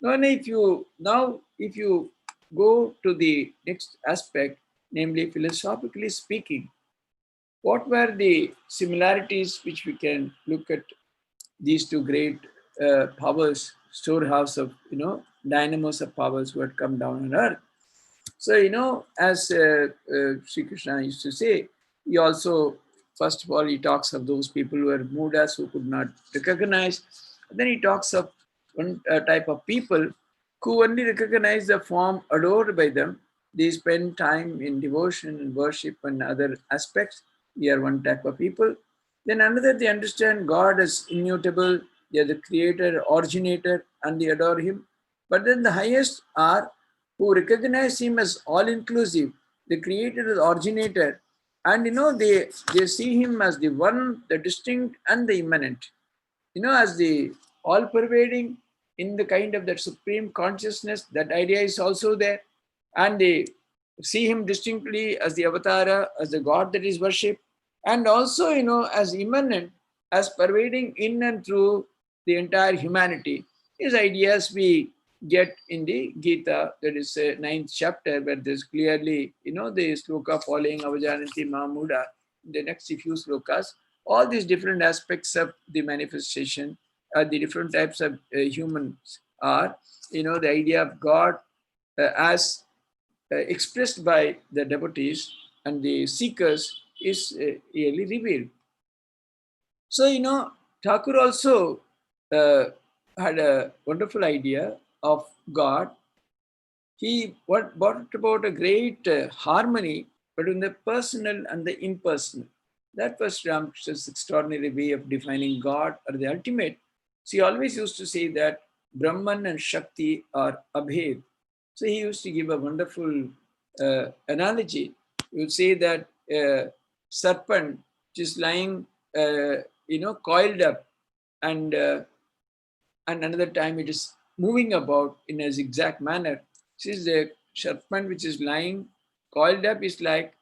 If you go to the next aspect, namely philosophically speaking, what were the similarities which we can look at these two great powers, storehouse of, dynamos of powers who had come down on earth? So, as Sri Krishna used to say, he also, first of all, he talks of those people who are mudas, who could not recognize. Then he talks of one type of people who only recognize the form adored by them. They spend time in devotion and worship and other aspects. We are one type of people. Then another, they understand God as immutable. They are the creator, originator, and they adore him. But then the highest are who recognize him as all-inclusive, the creator, the originator, and they see him as the one, the distinct, and the immanent, as the all pervading in the kind of that supreme consciousness. That idea is also there, and they see him distinctly as the avatara, as the God that is worshipped, and also as immanent, as pervading in and through the entire humanity. These ideas we get in the Gita, that is ninth chapter, where there's clearly the sloka following Avajanati Mamuda, the next few slokas, all these different aspects of the manifestation, the different types of humans are, the idea of God as expressed by the devotees and the seekers is really revealed. So, Thakur also had a wonderful idea of God. He brought about a great harmony between the personal and the impersonal. That was Ramakrishna's extraordinary way of defining God or the ultimate. So he always used to say that Brahman and Shakti are abhed. So he used to give a wonderful analogy. He would say that serpent which is lying, coiled up, and another time it is moving about in a zigzag manner. Since the serpent which is lying coiled up is like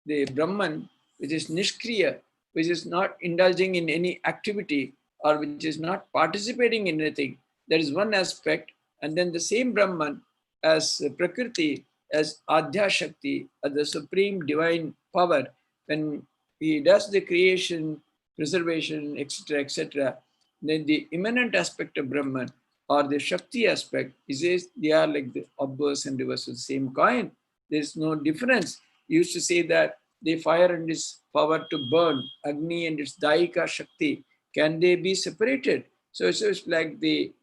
the Brahman, which is Nishkriya, which is not indulging in any activity or which is not participating in anything. That is one aspect. And then the same Brahman as Prakriti, as Adhya Shakti, as the supreme divine power, when he does the creation, preservation, etc., then the immanent aspect of Brahman or the Shakti aspect, he says they are like the uppers and reverse of the same coin. There's no difference. He used to say that the fire and its power to burn, Agni and its Daika Shakti, can they be separated? So it's like the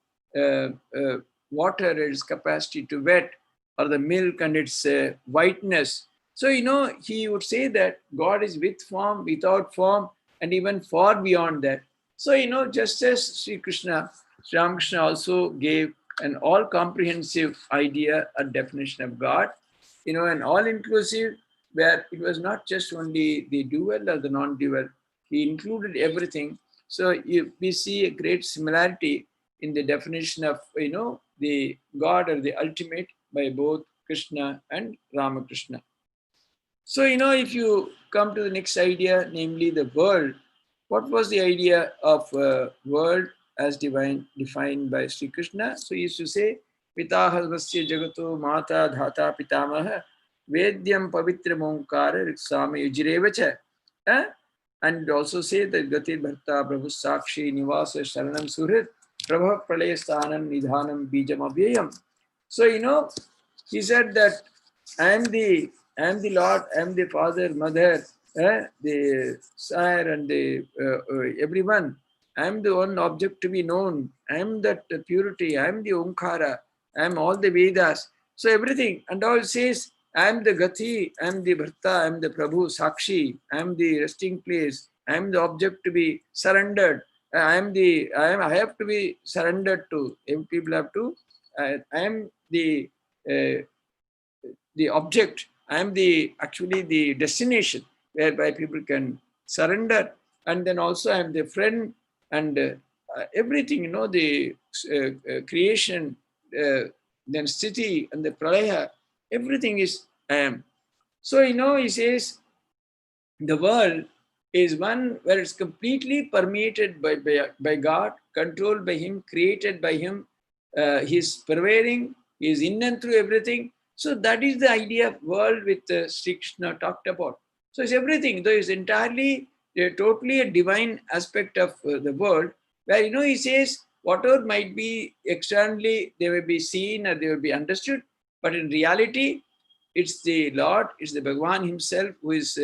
water and its capacity to wet, or the milk and its whiteness. So, he would say that God is with form, without form, and even far beyond that. So, just as Sri Ramakrishna also gave an all-comprehensive idea, a definition of God, an all-inclusive, where it was not just only the dual or the non-dual, he included everything. So we see a great similarity in the definition of, the God or the ultimate by both Krishna and Ramakrishna. So, if you come to the next idea, namely the world, what was the idea of world as defined by Sri Krishna? So, he used to say, Pitahasvasya jagato mata dhata pitamaha vedyam pavitra monkara riksama yujirevacha. And also say that Gatir Bharta Prabhu Sakshi Nivasa Sharanam Suhrit Prabha Pralaya Sthanam Nidhanam Bijam Abhyayam. So, he said that I am the Lord, I am the Father, Mother, the Sire, and the everyone. I am the one object to be known. I am that purity. I am the Omkara. I am all the Vedas. So everything. And all says, I am the Gati, I am the Bharta, I am the Prabhu, Sakshi, I am the resting place, I am the object to be surrendered. I have to be surrendered to. People have to. I am the object. I am actually the destination whereby people can surrender. And then also I am the friend, and everything, the creation, then city and the pralaya, everything is I am. So, he says the world is one where it's completely permeated by God, controlled by Him, created by Him. He's pervading, He's in and through everything. So that is the idea of world with Sri Krishna talked about. So it's everything, though it's entirely, totally a divine aspect of the world, where, he says, whatever might be externally, they will be seen or they will be understood, but in reality, it's the Lord, it's the Bhagavan himself who is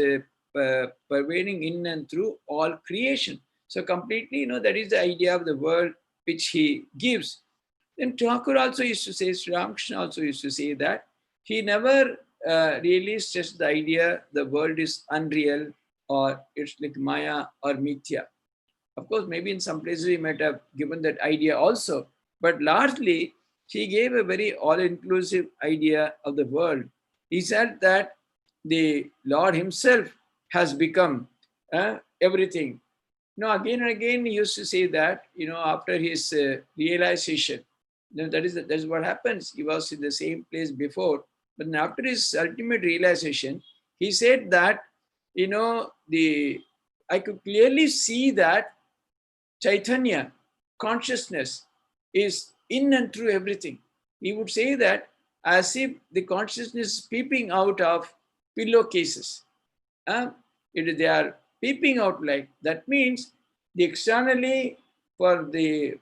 pervading in and through all creation. So completely, that is the idea of the world which he gives. Then Thakur also used to say, Sri Ramakrishna also used to say that he never really stressed the idea the world is unreal or it's like Maya or Mithya. Of course, maybe in some places he might have given that idea also, but largely he gave a very all-inclusive idea of the world. He said that the Lord himself has become everything. Again and again he used to say that, after his realization, that's what happens. He was in the same place before, but after his ultimate realization, he said that, I could clearly see that Chaitanya, consciousness, is in and through everything. He would say that as if the consciousness is peeping out of pillowcases. They are peeping out like that means the externally for the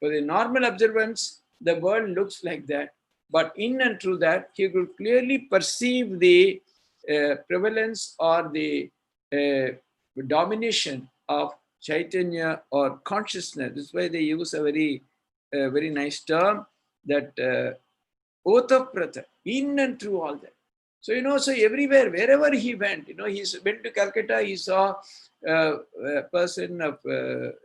normal observance, the world looks like that. But in and through that, he could clearly perceive the prevalence or the domination of Chaitanya or consciousness. This is why they use a very nice term that Otaprata, in and through all that. So, so everywhere, wherever he went, he went to Calcutta, he saw a person of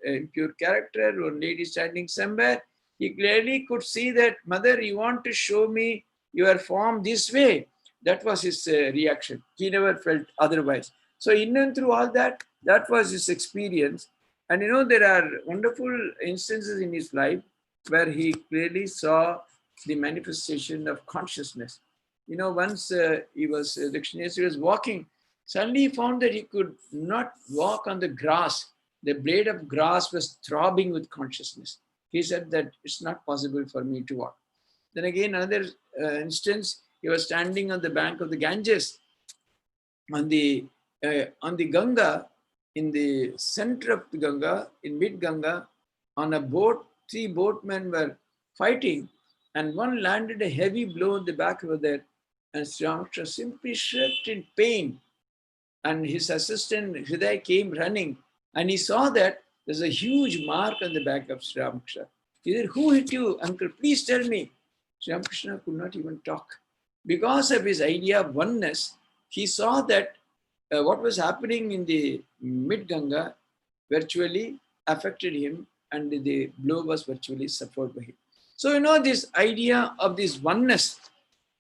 impure character or lady standing somewhere. He clearly could see that, Mother, you want to show me your form this way. That was his reaction. He never felt otherwise. So, in and through all that, that was his experience. And there are wonderful instances in his life where he clearly saw the manifestation of consciousness. Once he was Dakshineswar was walking, suddenly he found that he could not walk on the grass. The blade of grass was throbbing with consciousness. He said that it's not possible for me to walk. Then again, another instance, he was standing on the bank of the Ganges, on the Ganga, in the center of the Ganga, in mid Ganga, on a boat. 3 boatmen were fighting, and one landed a heavy blow in the back of their, and Sri Ramakrishna simply shrieked in pain. And his assistant Hriday came running, and he saw that there's a huge mark on the back of Sri Ramakrishna. He said, "Who hit you, uncle? Please tell me." Sri Ramakrishna could not even talk. Because of his idea of oneness, he saw that what was happening in the mid-Ganga virtually affected him, and the blow was virtually suffered by him. So, this idea of this oneness,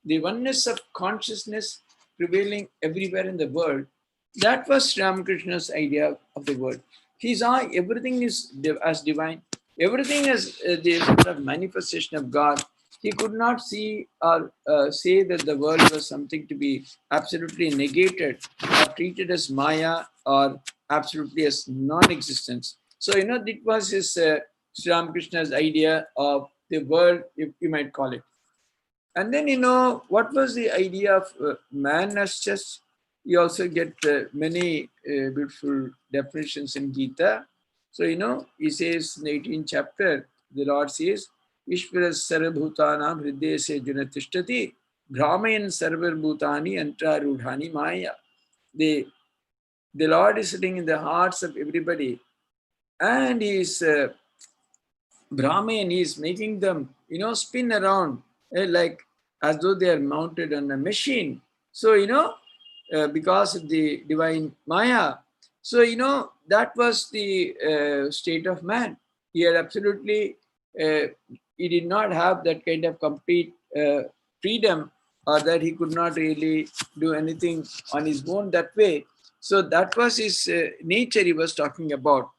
the oneness of consciousness prevailing everywhere in the world, that was Sri Ramakrishna's idea of the world. He saw everything as divine, everything as the sort of manifestation of God. He could not see or say that the world was something to be absolutely negated or treated as Maya or absolutely as non-existence. So, it was his Sri Ramakrishna's idea of the world, if you might call it. And then, what was the idea of man as just? You also get many beautiful definitions in Gita. So, he says in the 18th chapter, the Lord says, Ishvaras sarvabhutanam hridaya se junatishtati brahmayan sarvabhutani antarudhani maya. The Lord is sitting in the hearts of everybody, and he is Brahman, he is making them, spin around like as though they are mounted on a machine. So, because of the divine Maya. So, that was the state of man. He had absolutely, he did not have that kind of complete freedom, or that he could not really do anything on his own that way. So, that was his nature he was talking about.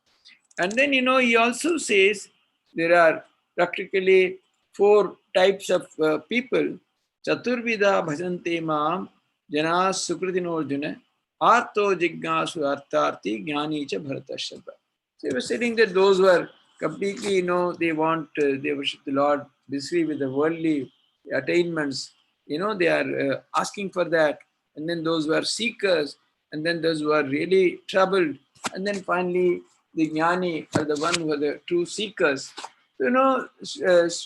And then, he also says there are practically 4 types of people. Chaturvida bhajante maam jana sukritinojuna arto jignasu artarti jnani cha bharatashabha. So he was saying that those who are completely, they want, they worship the Lord busy with the worldly attainments, they are asking for that. And then those who are seekers, and then those who are really troubled, and then finally the jnani are the one who are the true seekers. Sri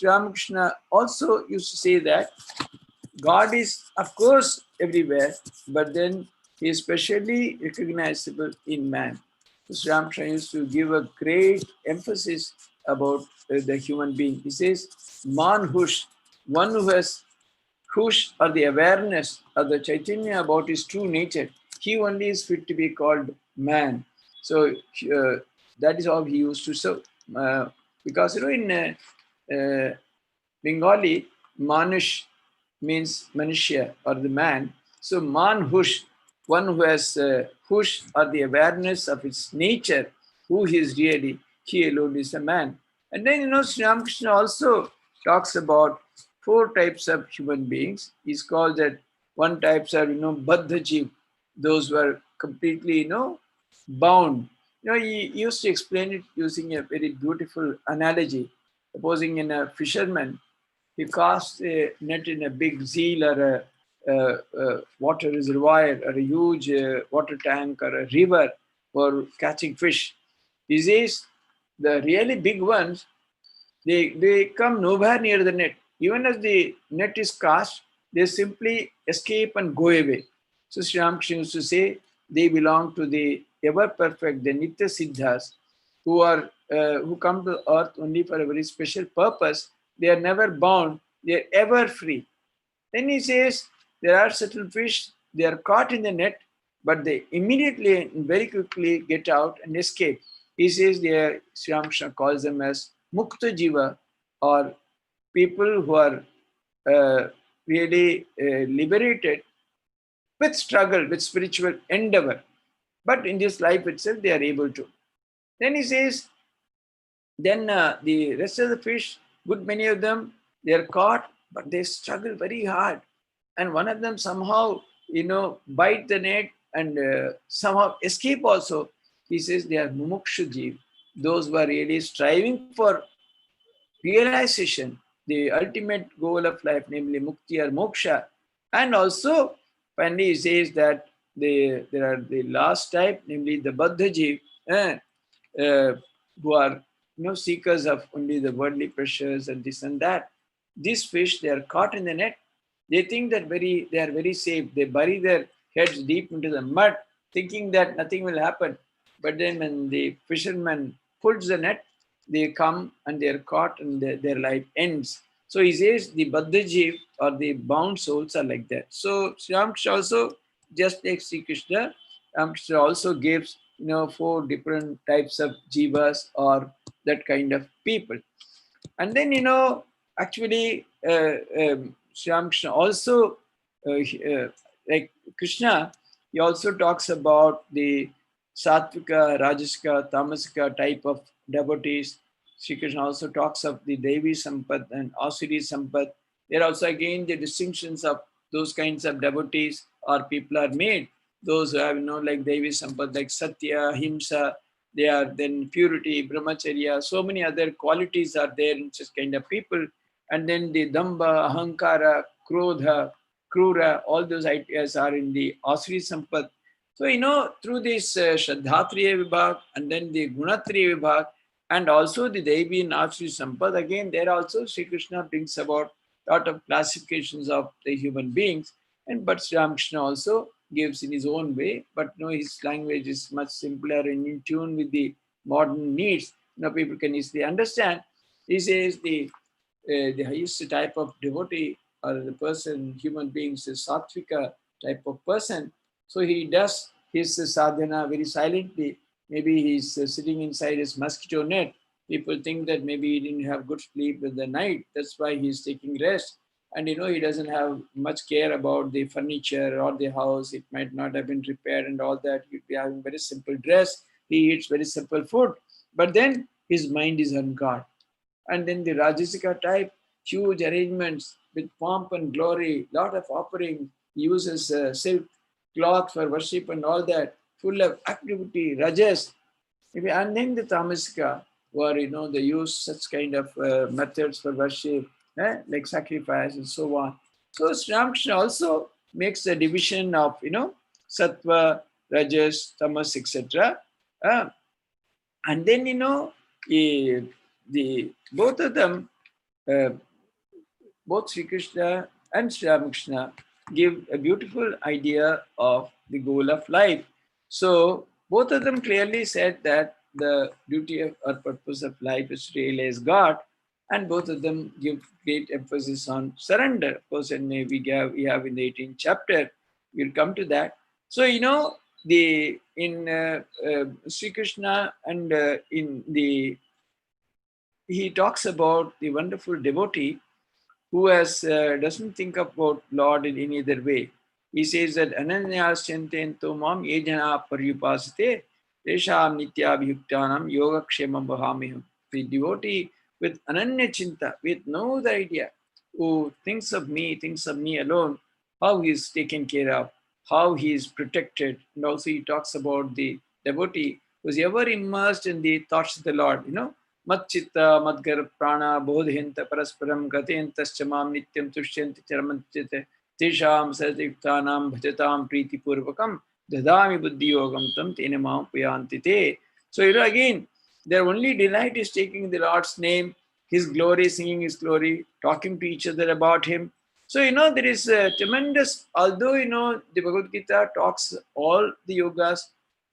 Ramakrishna also used to say that God is, of course, everywhere, but then he is specially recognizable in man. So Sri Ramakrishna used to give a great emphasis about the human being. He says, Man Hush, one who has Hush or the awareness or the Chaitanya about his true nature, he only is fit to be called man. So that is how he used to serve. Because in Bengali, Manush means Manushya or the man. So Man Hush, one who has Hush or the awareness of its nature, who he is really, he alone is a man. And then, Sri Ramakrishna also talks about four types of human beings. He's called that one types are, Baddha Jeev, those who are completely, bound. He used to explain it using a very beautiful analogy. Supposing in a fisherman, he casts a net in a big zeal or a water reservoir or a huge water tank or a river for catching fish. He says the really big ones, they come nowhere near the net. Even as the net is cast, they simply escape and go away. So Sri Ramakrishna used to say they belong to the ever perfect, the Nitya Siddhas, who come to earth only for a very special purpose. They are never bound, they are ever free. Then he says there are certain fish, they are caught in the net, but they immediately and very quickly get out and escape. He says there, Sri Ramakrishna calls them as Mukta Jiva, or people who are really liberated with struggle, with spiritual endeavor. But in this life itself, they are able to. Then he says, then the rest of the fish, good many of them, they are caught, but they struggle very hard. And one of them somehow, bite the net and somehow escape also. He says they are mumukshu jeev, those who are really striving for realization, the ultimate goal of life, namely mukti or moksha. And also, finally, he says that there are the last type, namely the Baddha Jeev, who are seekers of only the worldly pleasures and this and that. These fish, they are caught in the net. They think that they are very safe. They bury their heads deep into the mud, thinking that nothing will happen. But then when the fisherman pulls the net, they come and they are caught and their life ends. So he says the Baddha Jeev or the bound souls are like that. So Sri Ramakrishna also, just like Sri Krishna, Ramakrishna also gives four different types of jivas or that kind of people. And then actually Sri Ramakrishna also like Krishna, he also talks about the Sattvika, Rajasika, Tamasika type of devotees. Sri Krishna also talks of the Devi Sampat and Asuri Sampat. There also again the distinctions of those kinds of devotees or people are made. Those who have, like Devi Sampat, like Satya, Himsa, they are then purity, brahmacharya, so many other qualities are there in such kind of people. And then the Damba, Ahankara, Krodha, Krura, all those ideas are in the Asri Sampat. So, through this Shraddhatriya Vibhag and then the Gunatriya Vibhag and also the Devi and Asri Sampat, again, there also Sri Krishna brings about a lot of classifications of the human beings. But Sri Ramakrishna also gives in his own way, but his language is much simpler and in tune with the modern needs. People can easily understand. He says the highest type of devotee or the person, human beings, is Sattvika type of person. So he does his sadhana very silently. Maybe he's sitting inside his mosquito net. People think that maybe he didn't have good sleep in the night. That's why he's taking rest. And he doesn't have much care about the furniture or the house. It might not have been repaired and all that. He'd be having very simple dress. He eats very simple food. But then his mind is on God. And then the Rajasika type, huge arrangements with pomp and glory, lot of offering. He uses silk cloth for worship and all that, full of activity, rajas. And then the Tamasika, where they use such kind of methods for worship, like sacrifice and so on. So Sri Ramakrishna also makes the division of sattva, rajas, tamas, etc. And then the both of them, both Sri Krishna and Sri Ramakrishna give a beautiful idea of the goal of life. So both of them clearly said that the duty or purpose of life is to realize God, and both of them give great emphasis on surrender. Of course, and we have in the 18th chapter, we'll come to that. So, the in Sri Krishna and in the he talks about the wonderful devotee who doesn't think about Lord in any other way. He says that ananyas chintento mam yejana paryupasate tesham nityabhyuktanam yogakshemam bahamiham. The devotee with ananya chinta, with no other idea, who thinks of me alone, how he is taken care of, how he is protected. And also he talks about the devotee who is ever immersed in the thoughts of the Lord, Matchitta, Madgar Prana, Bodhinta, Parasparam, Gatentascha Mam Nityam Tushyanti Charamanchite, Tesham Satiktanam Bhajatam Priti Purvakam, Dadami Buddhi Yogam Tam Tenamam Puyantite. So, again, their only delight is taking the Lord's name, His glory, singing His glory, talking to each other about Him. So, there is a tremendous, although, the Bhagavad Gita talks all the yogas,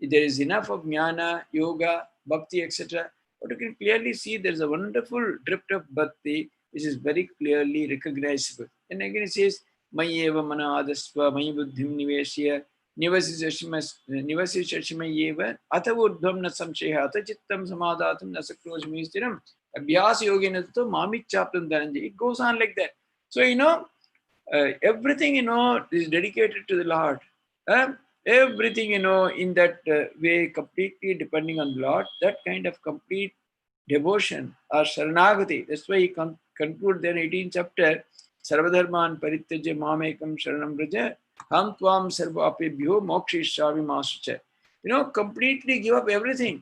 there is enough of jnana, yoga, bhakti, etc. But you can clearly see there's a wonderful drift of bhakti which is very clearly recognizable. And again it says, Mayeva mana adasva, Mayi buddhim niveshya, Nivasi Shashimayeva, Atavurdham na samsheha, Atachittam samadhatam na sakrojmi stiram, Abhyas yoginato mamik chaptam dhananjay. It goes on like that. So, everything, is dedicated to the Lord. Everything, in that way, completely depending on the Lord, that kind of complete devotion or sharanagati. That's why he concludes their 18th chapter, Sarvadharman parityaja mamekam sharanam braja, ham tvam sarva apebhyo mokshishami masucha. Completely give up everything.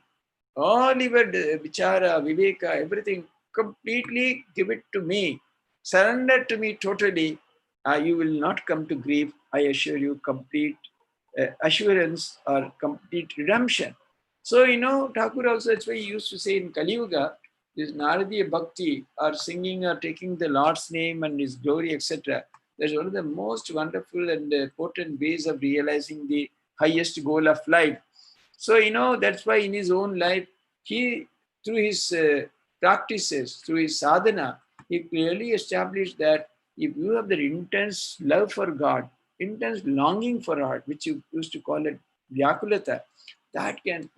All your vichara, viveka, everything, completely give it to me. Surrender to me totally. You will not come to grief. I assure you complete assurance or complete redemption. So, Thakur also, that's why he used to say in Kali Yuga, this Naradiya Bhakti or singing or taking the Lord's name and His glory, etc. That's one of the most wonderful and potent ways of realizing the highest goal of life. So, that's why in his own life, he, through his practices, through his sadhana, he clearly established that if you have the intense love for God, intense longing for God, which you used to call it Vyakulata, that can,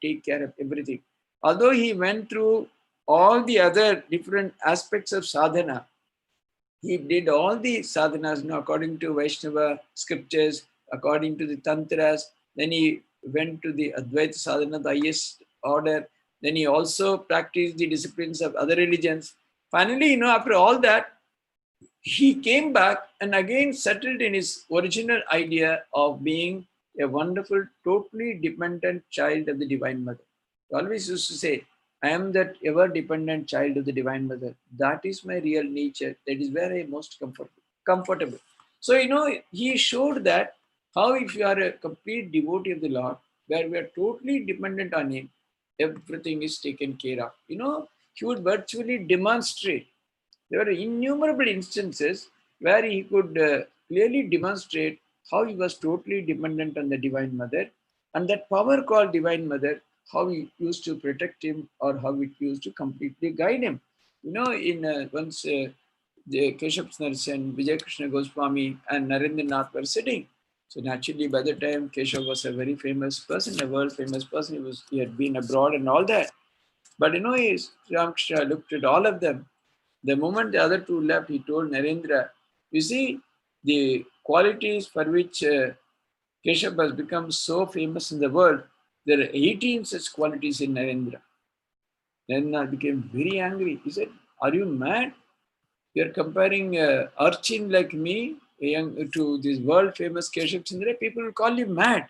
take care of everything. Although he went through all the other different aspects of sadhana, he did all the sadhanas, according to Vaishnava scriptures, according to the tantras. Then he went to the Advaita sadhana, the highest order. Then he also practiced the disciplines of other religions. Finally, after all that, he came back and again settled in his original idea of being a wonderful, totally dependent child of the Divine Mother. He always used to say, I am that ever dependent child of the Divine Mother. That is my real nature. That is where I am most comfortable. So, he showed that how if you are a complete devotee of the Lord, where we are totally dependent on Him, everything is taken care of. He would virtually demonstrate. There were innumerable instances where he could clearly demonstrate how he was totally dependent on the Divine Mother, and that power called Divine Mother, how he used to protect him or how it used to completely guide him. In once the Keshav Nars and Vijay Krishna Goswami and Narendranath were sitting. So naturally, by the time Keshav was a very famous person, a world famous person, he had been abroad and all that. But Ramakrishna looked at all of them. The moment the other two left, he told Narendra, you see, the qualities for which Keshav has become so famous in the world, there are 18 such qualities in Narendra. Narendra became very angry. He said, are you mad? You are comparing urchin like me to this world famous Keshav Chandra. People will call you mad.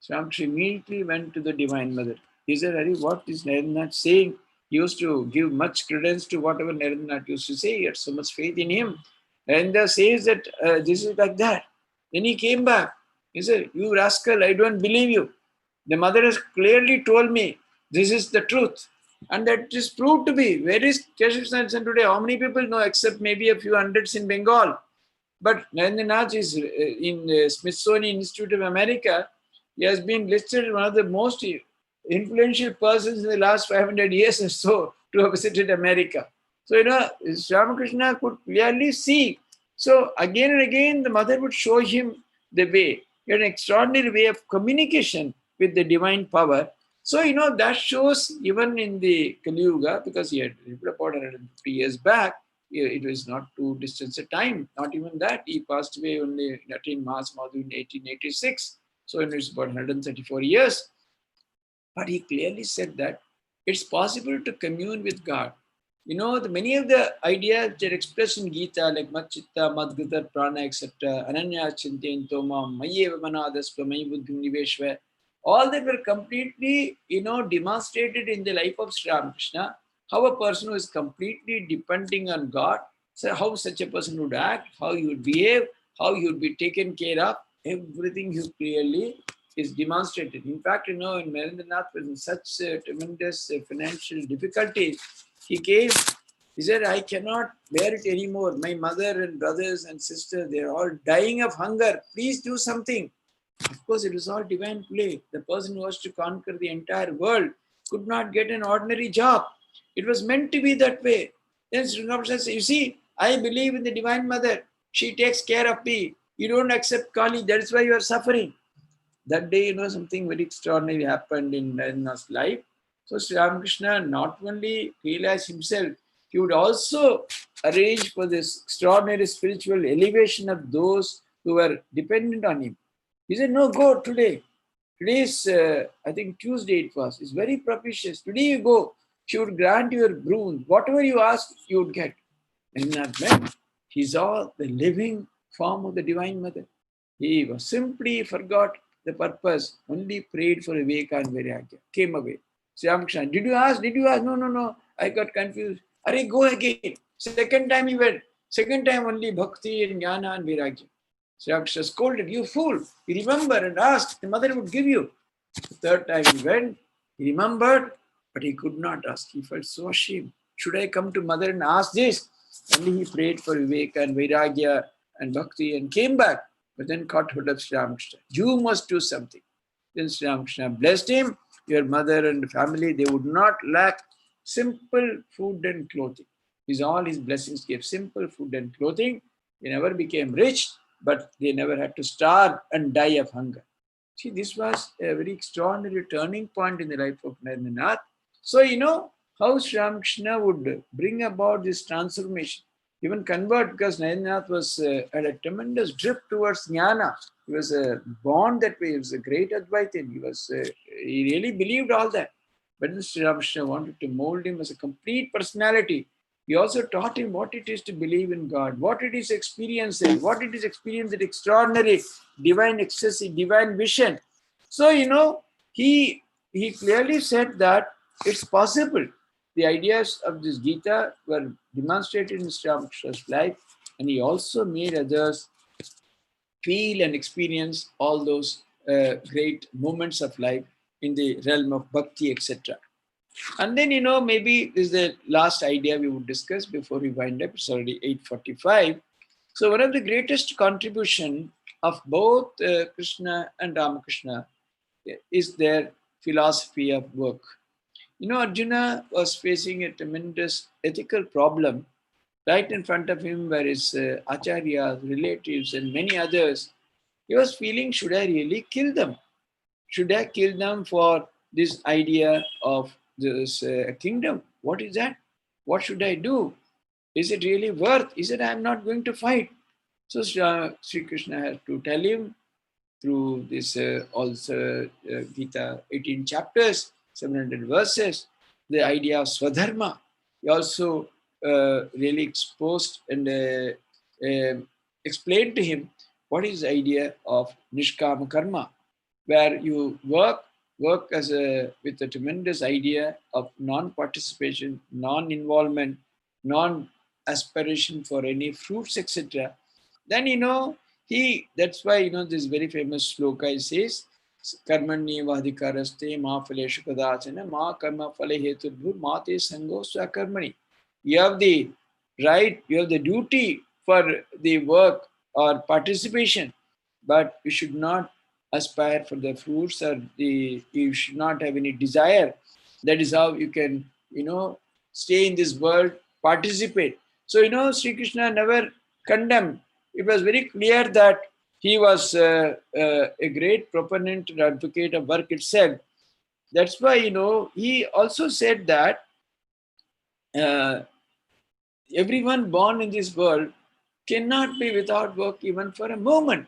So Ramakrishna immediately went to the Divine Mother. He said, Hari, what is Narendranath saying? He used to give much credence to whatever Narendranath used to say. He had so much faith in him. Narendra says that this is like that. Then he came back. He said, you rascal, I don't believe you. The mother has clearly told me this is the truth. And that is proved to be. Where is Keshav Chandra today? How many people know except maybe a few hundreds in Bengal? But Narendranath is in the Smithsonian Institute of America. He has been listed one of the most influential persons in the last 500 years or so to have visited America. So, Ramakrishna could clearly see. So, again and again, the mother would show him the way. He had an extraordinary way of communication with the divine power. So, that shows even in the Kali Yuga, because he had lived about 150 years back, it was not too distant a time, not even that. He passed away only 13 March in 1886. So, it was about 134 years. But he clearly said that it's possible to commune with God. Many of the ideas that are expressed in Gita, like Matchitta, Madgata, Prana, etc., Ananya, Chintayin, Toma, Mayeva Manadasva, Mayi Buddhim Niveshva, all that were completely, demonstrated in the life of Sri Ramakrishna, how a person who is completely depending on God, so how such a person would act, how he would behave, how he would be taken care of, everything he clearly is demonstrated. In fact, in Narendranath was in such tremendous financial difficulties. He came, he said, I cannot bear it anymore. My mother and brothers and sisters, they're all dying of hunger. Please do something. Of course, it was all divine play. The person who was to conquer the entire world could not get an ordinary job. It was meant to be that way. Then Sri Ramakrishna says, you see, I believe in the Divine Mother. She takes care of me. You don't accept Kali. That is why you are suffering. That day, something very extraordinary happened in Narendranath's life. So Sri Ramakrishna not only realized himself, he would also arrange for this extraordinary spiritual elevation of those who were dependent on him. He said, no, go today. Today is, I think Tuesday it was. It's very propitious. Today you go. She would grant your boon. Whatever you ask, you would get. And that meant he saw the living form of the Divine Mother. He was simply forgot the purpose, only prayed for Viveka and Vairagya, came away. Sri Ramakrishna, did you ask? Did you ask? No, no, no. I got confused. Are go again. Second time he went. Second time only Bhakti and Jnana and Vairagya. Sri Ramakrishna scolded, you fool. You remember and asked, the mother would give you. The third time he went, he remembered, but he could not ask. He felt so ashamed. Should I come to mother and ask this? Only he prayed for Viveka and Vairagya and Bhakti and came back. But then caught hold of Sri Ramakrishna. You must do something. Then Sri Ramakrishna blessed him, your mother and family, they would not lack simple food and clothing. All his blessings gave simple food and clothing. They never became rich, but they never had to starve and die of hunger. See, this was a very extraordinary turning point in the life of Narendranath. So, how Sri Ramakrishna would bring about this transformation, even convert, because Narendranath was had a tremendous drift towards jnana. He was born that way. He was a great Advaitin. He really believed all that. But then Sri Ramakrishna wanted to mold him as a complete personality. He also taught him what it is to believe in God, what it is experiencing, what it is experiencing that extraordinary divine ecstasy, divine vision. So, he clearly said that it's possible. The ideas of this Gita were demonstrated in Sri Ramakrishna's life, and he also made others feel and experience all those great moments of life in the realm of bhakti, etc. And then, maybe this is the last idea we would discuss before we wind up. It's already 8:45. So one of the greatest contribution of both Krishna and Ramakrishna is their philosophy of work. Arjuna was facing a tremendous ethical problem. Right in front of him were his acharyas, relatives, and many others. He was feeling, should I really kill them? Should I kill them for this idea of this kingdom? What is that? What should I do? Is it really worth? He said, I am not going to fight. So Sri Krishna has to tell him through this also Gita, 18 chapters, 700 verses, the idea of Swadharma. He also really exposed and explained to him what is the idea of Nishkama Karma, where you work with a tremendous idea of non-participation, non-involvement, non-aspiration for any fruits, etc. Then that's why this very famous sloka says, Karmani vadhikaraste ma phaleshu kadachana ma karma phale hetubhu mate sango swakarmani. You have the right, you have the duty for the work or participation, but you should not aspire for the fruits, or you should not have any desire. That is how you can, stay in this world, participate. So, Sri Krishna never condemned. It was very clear that he was a great proponent and advocate of work itself. That's why, he also said that uh, everyone born in this world cannot be without work even for a moment.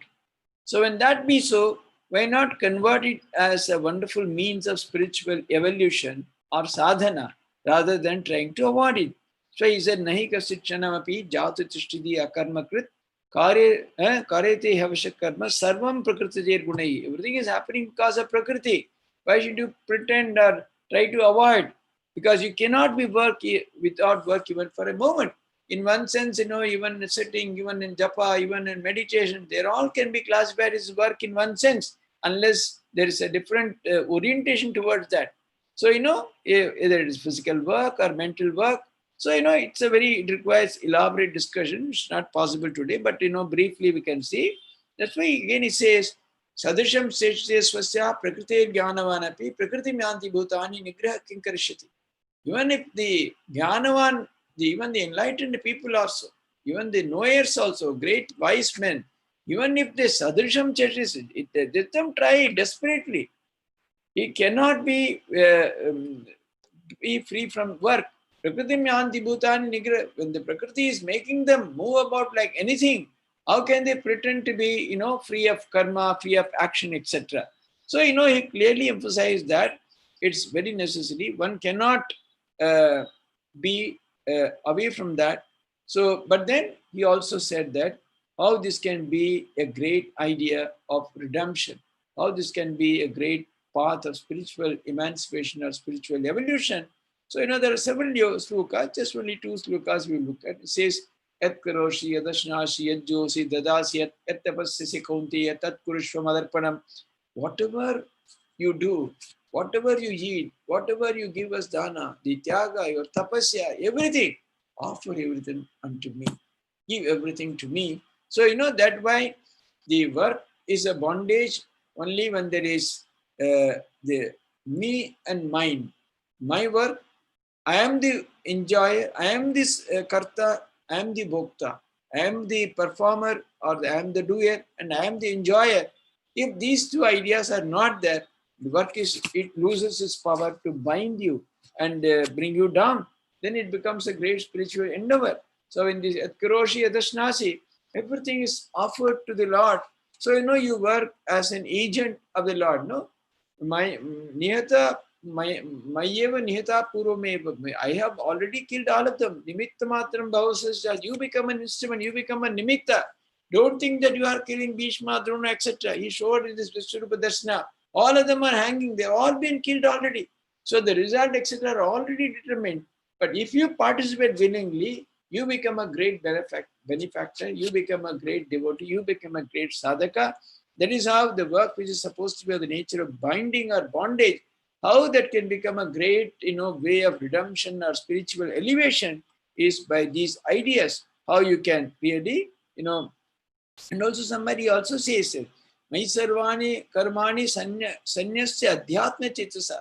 So when that be so, why not convert it as a wonderful means of spiritual evolution or sadhana rather than trying to avoid it? So he said, Nahi kasichanam api jatu tishtidi akarma krit karete havasha karma sarvam prakriti gunai. Everything is happening because of prakriti. Why should you pretend or try to avoid? Because you cannot be without work even for a moment. In one sense, even sitting, even in japa, even in meditation, they all can be classified as work in one sense, unless there is a different orientation towards that. So, either it is physical work or mental work. So, it requires elaborate discussion. It's not possible today, but, briefly we can see. That's why again he says, Sadisham Seswasya Prakriti Jnanavanapi Prakriti Myanti Bhutani Nigraha Kinkarishati. Even if the Jnanavan, even the enlightened people also, even the knowers also, great wise men, even if they sadrisham chetis, let them try desperately. He cannot be free from work. Prakriti myanti bhutani nigra. When the Prakriti is making them move about like anything, how can they pretend to be, free of karma, free of action, etc. So, he clearly emphasized that it's very necessary. One cannot be away from that. So, but then he also said that how this can be a great idea of redemption, how this can be a great path of spiritual emancipation or spiritual evolution. So, there are several slokas, just only 2 slokas we look at. It says, Yat karoshi, yadashnashi, yat josi, dadasi, yat tapasyasi kaunti, yat kurushva madarpanam. Whatever you do, whatever you eat, whatever you give us dana, the tyaga, your tapasya, everything, offer everything unto me. Give everything to me. So, that why the work is a bondage only when there is the me and mine. My work, I am the enjoyer, I am this karta, I am the bhokta, I am the performer, or I am the doer, and I am the enjoyer. If these 2 ideas are not there, the work it loses its power to bind you and bring you down. Then it becomes a great spiritual endeavor. So in this Karoshi Adashnasi, everything is offered to the Lord. So you work as an agent of the Lord. No, my nihata, my eva nihata puromeva. I have already killed all of them. Nimitta matram bhavasasya. You become an instrument. You become a nimitta. Don't think that you are killing Bhishma, Drona, etc. He showed in this Vishwarupa Darshana. All of them are hanging. They've all been killed already. So the result, etc., are already determined. But if you participate willingly, you become a great benefactor. You become a great devotee. You become a great sadhaka. That is how the work which is supposed to be of the nature of binding or bondage, how that can become a great, way of redemption or spiritual elevation is by these ideas. How you can really, and also somebody also says it. Mai sarvani karmani sanyasya adhyatma chetasa.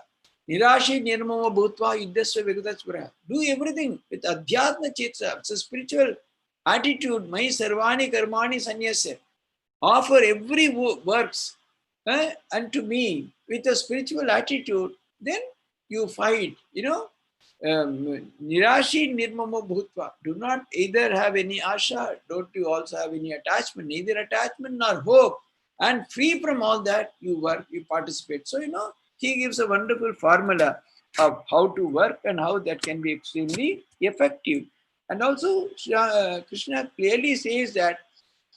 Nirashi nirmama bhutva yuddhasya vigadachpura. Do everything with adhyatma chetasa. It's a spiritual attitude. Mai sarvani karmani sanyasya. Offer every works unto me with a spiritual attitude. Then you fight, Nirashi nirmama bhutva. Do not either have any asha, don't you also have any attachment, neither attachment nor hope. And free from all that, you work, you participate. So, he gives a wonderful formula of how to work and how that can be extremely effective. And also, Krishna clearly says that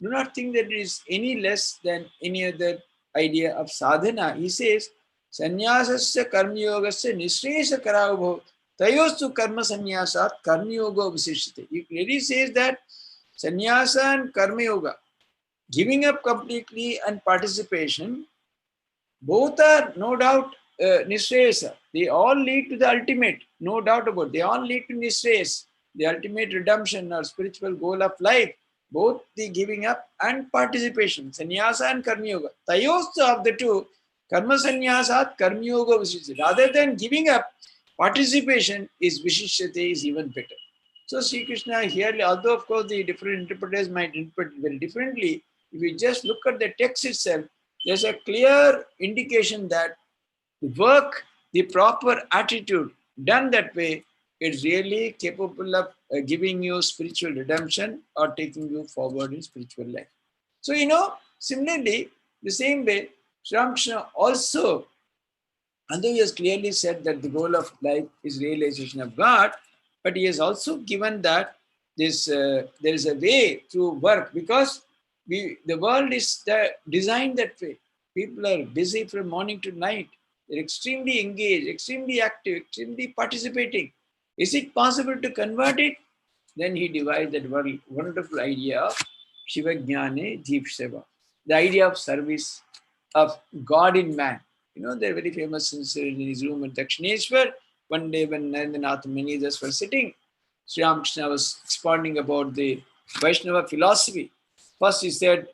do not think that it is any less than any other idea of sadhana. He says, Sanyasasya karmyogasya nisresa karavabho tayostu karma sanyasat karmyoga visishite. He clearly says that sanyasa and karma yoga, giving up completely and participation, both are no doubt nisresa. They all lead to the ultimate, no doubt about it. They all lead to nisres, the ultimate redemption or spiritual goal of life. both the giving up and participation, sannyasa and karma yoga. Tayosta of the two, karma sannyasat karma yoga vishishyate. Rather than giving up, participation is vishishyate, is even better. So Sri Krishna here, although of course the different interpreters might interpret it very differently, if you just look at the text itself, there's a clear indication that the work, the proper attitude done that way is really capable of giving you spiritual redemption or taking you forward in spiritual life. So, similarly, the same way, Sri Ramakrishna also, although he has clearly said that the goal of life is realization of God, but he has also given that there is a way through work, because the world is designed that way. People are busy from morning to night. They're extremely engaged, extremely active, extremely participating. Is it possible to convert it? Then he devised that wonderful idea of Shiva Jnane Jeev Seva, the idea of service of God in man. They're very famous incident in his room at Dakshineshwar. One day when Narendranath Munijas were sitting, Sri Ramakrishna was expounding about the Vaishnava philosophy. First he said,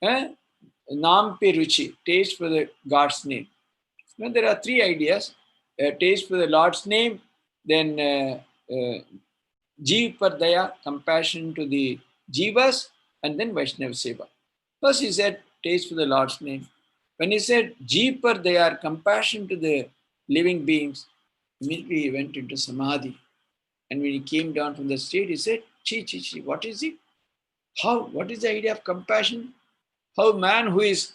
Naam pe ruchi, taste for the God's name. There are three ideas: taste for the Lord's name, then Jeev par daya, compassion to the Jivas, and then Vaishnava Seva. First he said, taste for the Lord's name. When he said Jeev par daya, compassion to the living beings, immediately he went into Samadhi. And when he came down from the state, he said, Chi, chi, chi, what is it? What is the idea of compassion? How man who is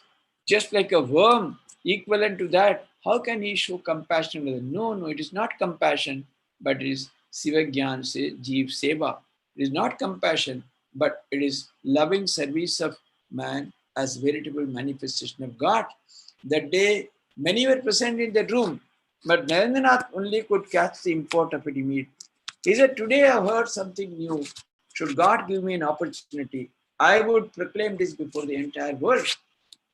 just like a worm, equivalent to that, how can he show compassion with it? No, it is not compassion, but it is Siva Gyan se Jeev Seva. It is not compassion, but it is loving service of man as veritable manifestation of God. That day, many were present in that room, but Narendranath only could catch the import of it immediately. He said, today I have heard something new. Should God give me an opportunity, I would proclaim this before the entire world.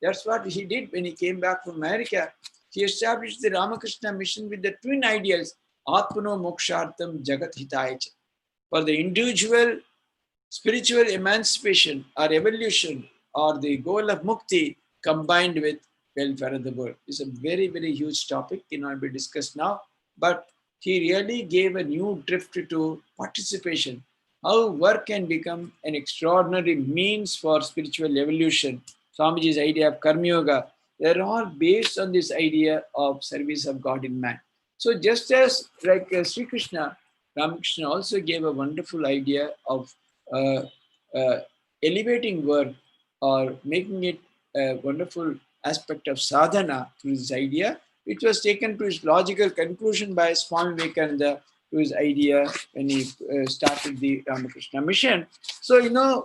That's what he did when he came back from America. He established the Ramakrishna mission with the twin ideals, Atmano Mokshartam Jagat Hitaya. For the individual spiritual emancipation or evolution or the goal of mukti combined with welfare of the world. It's a very, very huge topic, cannot be discussed now, but he really gave a new drift to participation. How work can become an extraordinary means for spiritual evolution. Swamiji's idea of Karma Yoga, they're all based on this idea of service of God in man. So just as like Sri Krishna, Ramakrishna also gave a wonderful idea of uh, elevating work or making it a wonderful aspect of sadhana through this idea, which was taken to its logical conclusion by Swami Vivekananda to his idea when he started the Ramakrishna mission. So,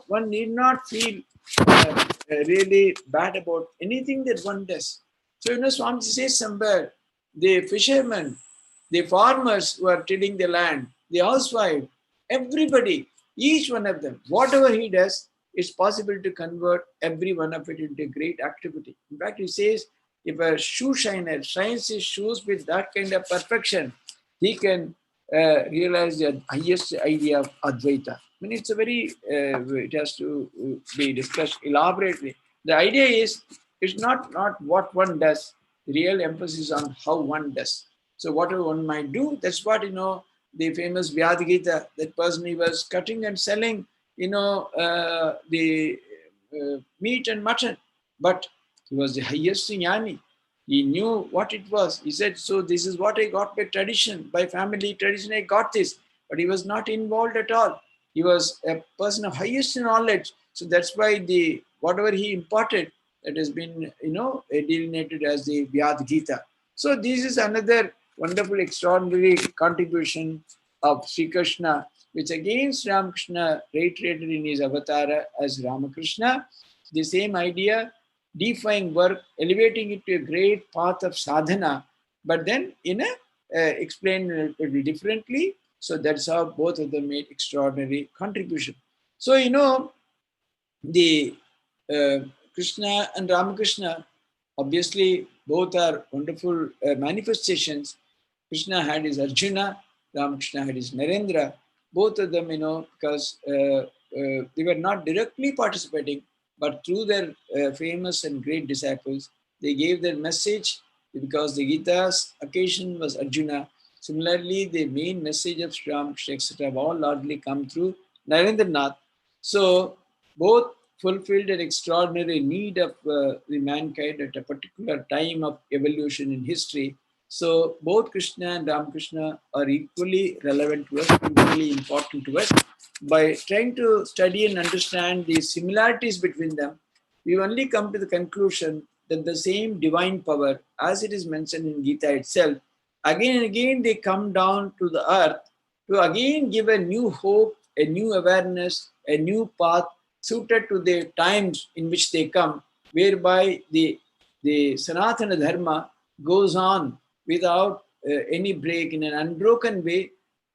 one need not feel really bad about anything that one does. So, Swamiji says somewhere, the fishermen, the farmers who are tilling the land, the housewife, everybody, each one of them, whatever he does, it's possible to convert every one of it into a great activity. In fact, he says, if a shoe shiner shines his shoes with that kind of perfection, he can realize the highest idea of Advaita. I mean, it's a very, it has to be discussed elaborately. The idea is, it's not what one does, the real emphasis on how one does. So whatever one might do, that's what, the famous Vyadgita, that person, he was cutting and selling, the meat and mutton, but he was the highest jnani. He knew what it was. He said, so this is what I got by tradition, by family tradition, I got this. But he was not involved at all. He was a person of highest knowledge. So that's why whatever he imparted, that has been, delineated as the Vyad Gita. So this is another wonderful, extraordinary contribution of Sri Krishna, which again Sri Ramakrishna reiterated in his avatar as Ramakrishna. The same idea, defying work, elevating it to a great path of sadhana, but then explained a little differently. So that's how both of them made extraordinary contribution. So, the Krishna and Ramakrishna, obviously both are wonderful manifestations. Krishna had his Arjuna, Ramakrishna had his Narendra. Both of them, because they were not directly participating, but through their famous and great disciples, they gave their message because the Gita's occasion was Arjuna. Similarly, the main message of Sri Ramakrishna, etc., have all largely come through Narendranath. So, both fulfilled an extraordinary need of the mankind at a particular time of evolution in history. So, both Krishna and Ramakrishna are equally relevant to us, equally important to us. By trying to study and understand the similarities between them, we only come to the conclusion that the same divine power, as it is mentioned in Gita itself, again and again they come down to the earth to again give a new hope, a new awareness, a new path suited to the times in which they come, whereby the Sanatana Dharma goes on without any break in an unbroken way,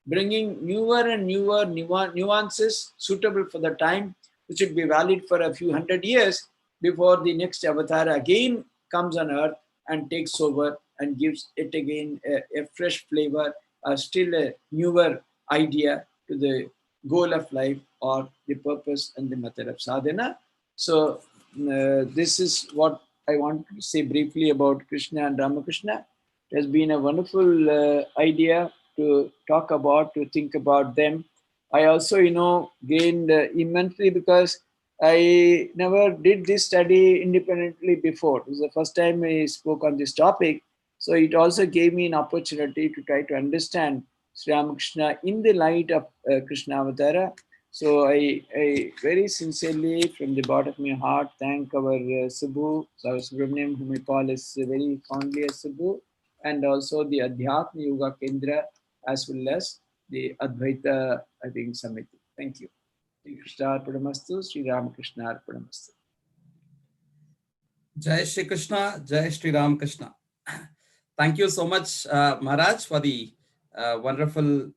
bringing newer and newer nuances suitable for the time, which should be valid for a few hundred years before the next avatar again comes on earth and takes over and gives it again a fresh flavor, still a newer idea to the goal of life or the purpose and the method of sadhana. So, this is what I want to say briefly about Krishna and Ramakrishna. It has been a wonderful idea to talk about, to think about them. I also, gained immensely because I never did this study independently before. It was the first time I spoke on this topic. So it also gave me an opportunity to try to understand Sri Ramakrishna in the light of Krishna Avatara. So I very sincerely, from the bottom of my heart, thank our Subbu, our Subramaniam, whom I call as very fondly as Subbu, and also the Adhyatma Yoga Kendra, as well as the Advaita, I think, Samiti. Thank you. Sri Krishna Arpanamastu, Sri Ramakrishna Arpanamastu. Jai Shri Krishna, Jai Shri Ram Krishna. Thank you so much, Maharaj, for the wonderful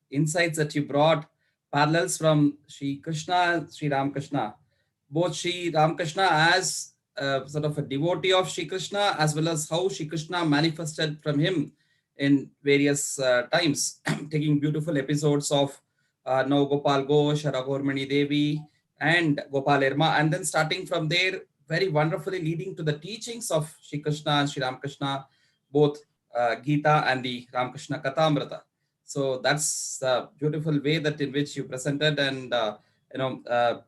insights that you brought, parallels from Shri Krishna and Shri Ram Krishna. Both Shri Ram Krishna as sort of a devotee of Shri Krishna, as well as how Shri Krishna manifested from him in various times, taking beautiful episodes of now Gopal Ghosh, Ragormani Devi, and Gopal Erma, and then starting from there, very wonderfully leading to the teachings of Shri Krishna and Shri Ramakrishna, both Gita and the Ramakrishna Kathamrita. So that's the beautiful way that in which you presented, and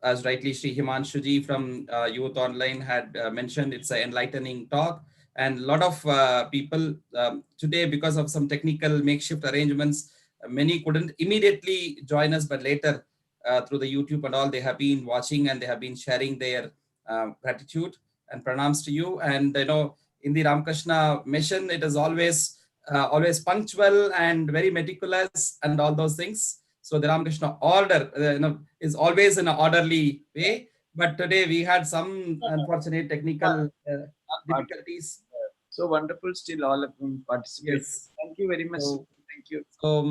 as rightly Sri Himanshuji from Youth Online had mentioned, it's an enlightening talk, and a lot of people today, because of some technical makeshift arrangements, many couldn't immediately join us, but later through the YouTube and all, they have been watching and they have been sharing their gratitude and pranams to you. And in the Ramakrishna mission, it is always punctual and very meticulous and all those things. So the Ramakrishna order is always in an orderly way. But today we had some unfortunate technical difficulties. So wonderful, still all of them participate. Yes. Thank you very much. So, Thank you. So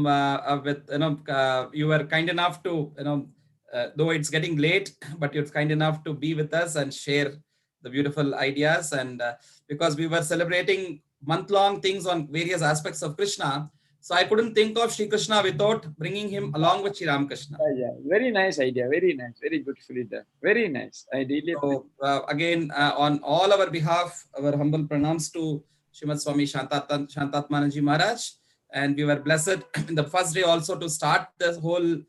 with you were kind enough to though it's getting late, but you're kind enough to be with us and share the beautiful ideas. And because we were celebrating month-long things on various aspects of Krishna, so I couldn't think of Sri Krishna without bringing him along with Sri Ramakrishna. Yeah, very nice idea. Very nice. Very beautifully done. Very nice. I really. So again, on all our behalf, our humble pranams to Srimad Swami Shantatmanaji Maharaj. And we were blessed in the first day also to start this whole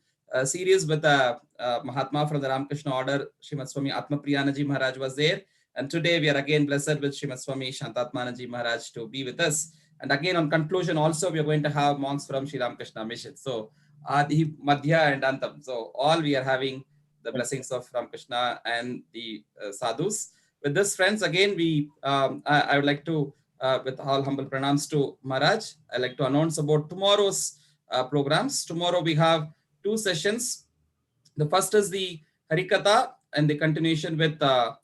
series with a Mahatma from the Ramakrishna order. Srimad Swami Atma Priyanaji Maharaj was there. And today we are again blessed with Srimad Swami Shantatmanaji Maharaj to be with us. And again, on conclusion, also we are going to have monks from Sri Ramakrishna Mission. So Adi, Madhya, and Antam. So all we are having the blessings of Ramakrishna and the sadhus. With this, friends, again, I would like to, with all humble pranams to Maharaj, I'd like to announce about tomorrow's programs. Tomorrow we have 2 sessions. The first is the Harikatha and the continuation with the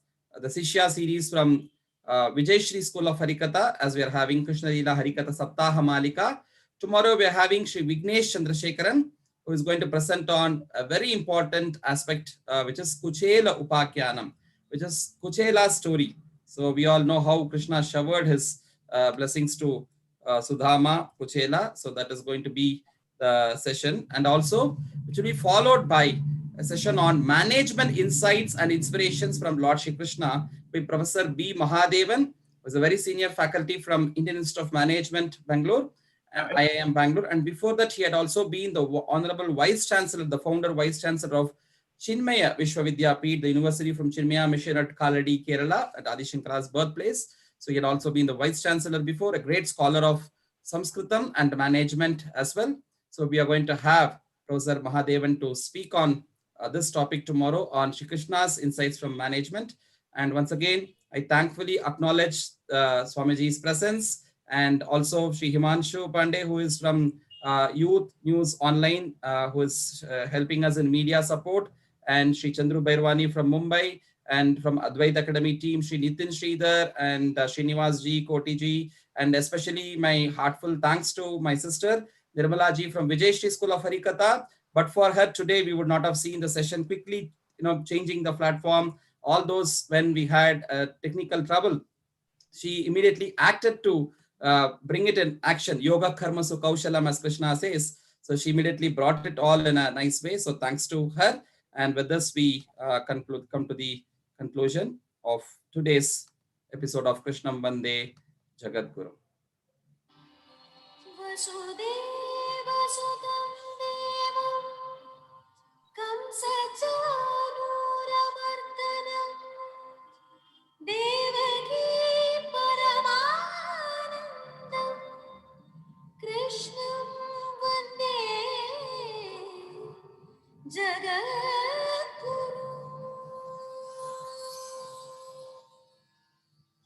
Sishya series from Vijayshri School of Harikatha, as we are having Krishna Leela Harikatha Saptaha Malika. Tomorrow we are having Sri Vignesh Chandrasekharan, who is going to present on a very important aspect, which is Kuchela Upakyanam, which is Kuchela's story. So we all know how Krishna showered his blessings to Sudhama, Kuchela. So that is going to be the session, and also which will be followed by a session on management insights and inspirations from Lord Shri Krishna by Professor B. Mahadevan, who is a very senior faculty from Indian Institute of Management, Bangalore, IIM Bangalore. And before that, he had also been the Honorable Vice Chancellor, the founder Vice Chancellor of Chinmaya Vishwavidyapeeth, the university from Chinmaya Mission at Kaladi, Kerala, at Adi Shankara's birthplace. So he had also been the Vice Chancellor before, a great scholar of Sanskritam and management as well. So we are going to have Professor Mahadevan to speak on this topic tomorrow on Shri Krishna's insights from management. And once again, I thankfully acknowledge Swamiji's presence, and also Shri Himanshu Pandey, who is from Youth News Online, who is helping us in media support, and Shri Chandru Bairwani from Mumbai, and from Advait Academy team, Shri Nitin Sridhar and Srinivas ji, Koti ji, and especially my heartfelt thanks to my sister Nirmala ji from Vijay Shri School of Harikatha. But for her today, we would not have seen the session quickly, changing the platform. All those when we had technical trouble, she immediately acted to bring it in action. Yoga karma su kaushalam, as Krishna says. So she immediately brought it all in a nice way. So thanks to her. And with this, we come to the conclusion of today's episode of Krishnam Vande Jagat Guru. Devaki परमानन्दं कृष्णं वन्दे जगत्